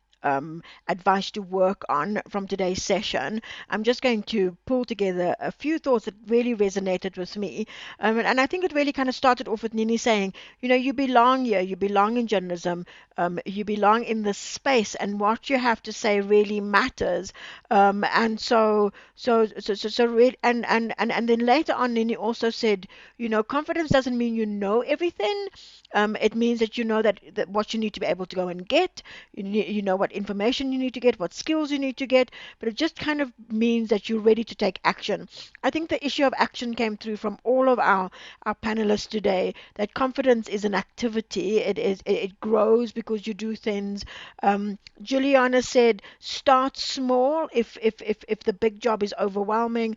advice to work on from today's session. I'm just going to pull together a few thoughts that really resonated with me. And I think it really kind of started off with Nini saying, you belong here, you belong in journalism, you belong in this space, and what you have to say really matters. And and then later on, Nini also said, confidence doesn't mean you know everything. It means that you know that what you need to be able to go and get, you know what information you need to get, what skills you need to get, but it just kind of means that you're ready to take action. I think the issue of action came through from all of our panelists today, that confidence is an activity. It grows because you do things. Juliana said, start small if the big job is overwhelming.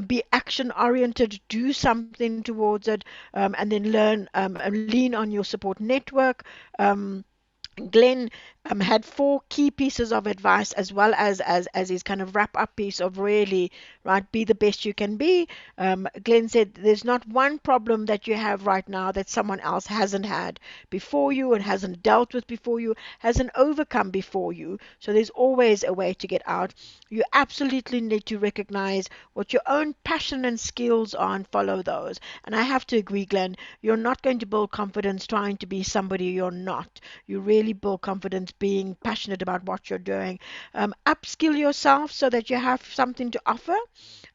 Be action oriented, do something towards it, and then learn, lean on your support network. Glenn had 4 key pieces of advice, as well as his kind of wrap up piece of really, right, be the best you can be. Glenn said there's not one problem that you have right now that someone else hasn't had before you and hasn't dealt with before you, hasn't overcome before you. So there's always a way to get out. You absolutely need to recognize what your own passion and skills are and follow those. And I have to agree, Glenn, you're not going to build confidence trying to be somebody you're not. You really build confidence being passionate about what you're doing. Upskill yourself so that you have something to offer.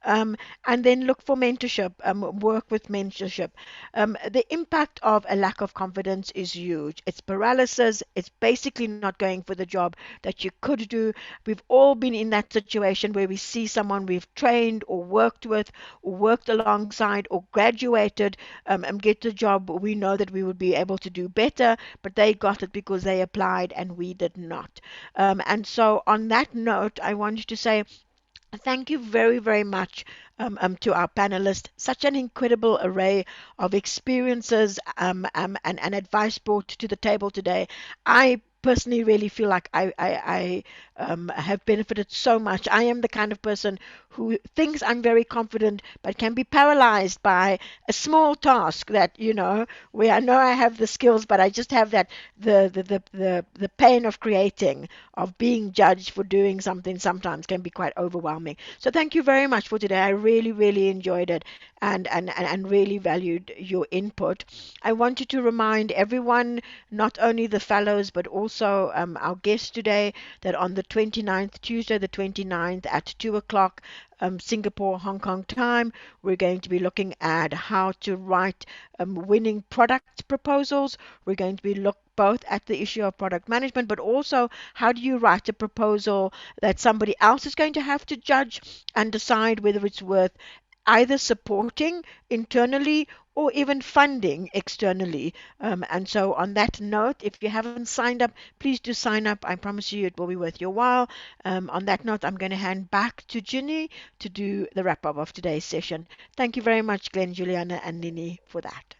And then look for mentorship, work with mentorship. The impact of a lack of confidence is huge. It's paralysis. It's basically not going for the job that you could do. We've all been in that situation where we see someone we've trained or worked with or worked alongside or graduated and get the job. We know that we would be able to do better, but they got it because they applied and we did not. And so on that note, I wanted to say, thank you very, very much to our panelists. Such an incredible array of experiences and advice brought to the table today. I personally really feel like I have benefited so much. I am the kind of person who thinks I'm very confident, but can be paralyzed by a small task that, where I know I have the skills, but I just have that the pain of creating, of being judged for doing something sometimes can be quite overwhelming. So thank you very much for today. I really, really enjoyed it and really valued your input. I wanted to remind everyone, not only the fellows, but also our guests today, that on the 29th, Tuesday the 29th at 2 o'clock, Singapore, Hong Kong time, we're going to be looking at how to write winning product proposals. We're going to be both at the issue of product management, but also how do you write a proposal that somebody else is going to have to judge and decide whether it's worth either supporting internally or even funding externally. And so on that note, if you haven't signed up, please do sign up. I promise you it will be worth your while. On that note, I'm going to hand back to Ginny to do the wrap up of today's session. Thank you very much, Glenn, Juliana, and Nini, for that.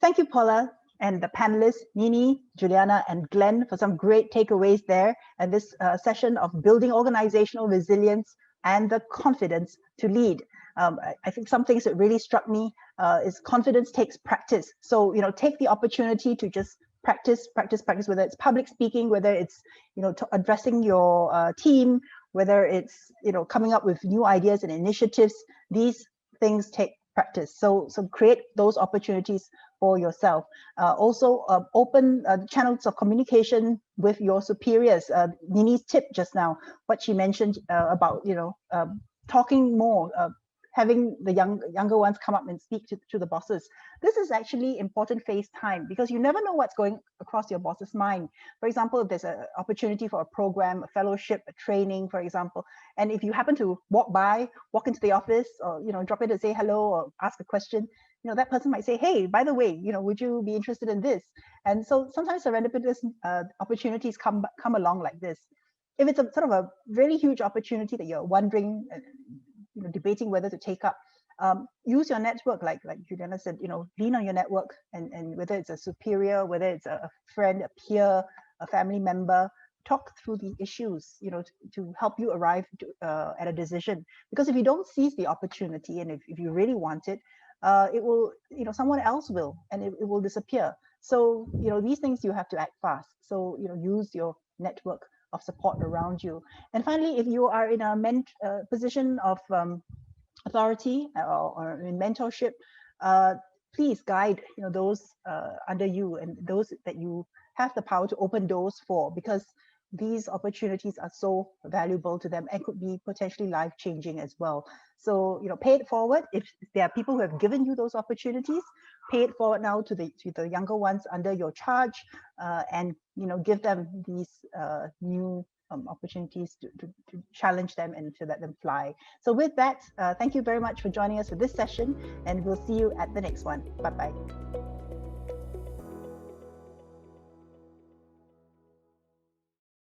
Thank you, Paula, and the panelists, Nini, Juliana, and Glenn, for some great takeaways there. And this session of building organizational resilience and the confidence to lead. I think some things that really struck me is confidence takes practice. So, take the opportunity to just practice, whether it's public speaking, whether it's, addressing your team, whether it's, coming up with new ideas and initiatives. These things take practice. So create those opportunities for yourself. Also, open channels of communication with your superiors. Nini's tip just now, what she mentioned about, talking more, having the younger ones come up and speak to the bosses. This is actually important face time, because you never know what's going across your boss's mind. For example, if there's an opportunity for a program, a fellowship, a training, for example, and if you happen to walk into the office, or drop in to say hello or ask a question, that person might say, hey, by the way, would you be interested in this? And so sometimes serendipitous opportunities come along like this. If it's a sort of a really huge opportunity that you're wondering, debating whether to take up, use your network, like Juliana said, lean on your network, and whether it's a superior, whether it's a friend, a peer, a family member, talk through the issues, to help you arrive at a decision. Because if you don't seize the opportunity, and if you really want it, it will, someone else will, and it will disappear. So, these things you have to act fast. So, use your network of support around you. And finally, if you are in a position of authority or in mentorship, please guide those under you and those that you have the power to open doors for, because these opportunities are so valuable to them and could be potentially life-changing as well. So, pay it forward. If there are people who have given you those opportunities, pay it forward now to the younger ones under your charge, and give them these new opportunities to challenge them and to let them fly. So with that, thank you very much for joining us for this session, and we'll see you at the next one. Bye-bye.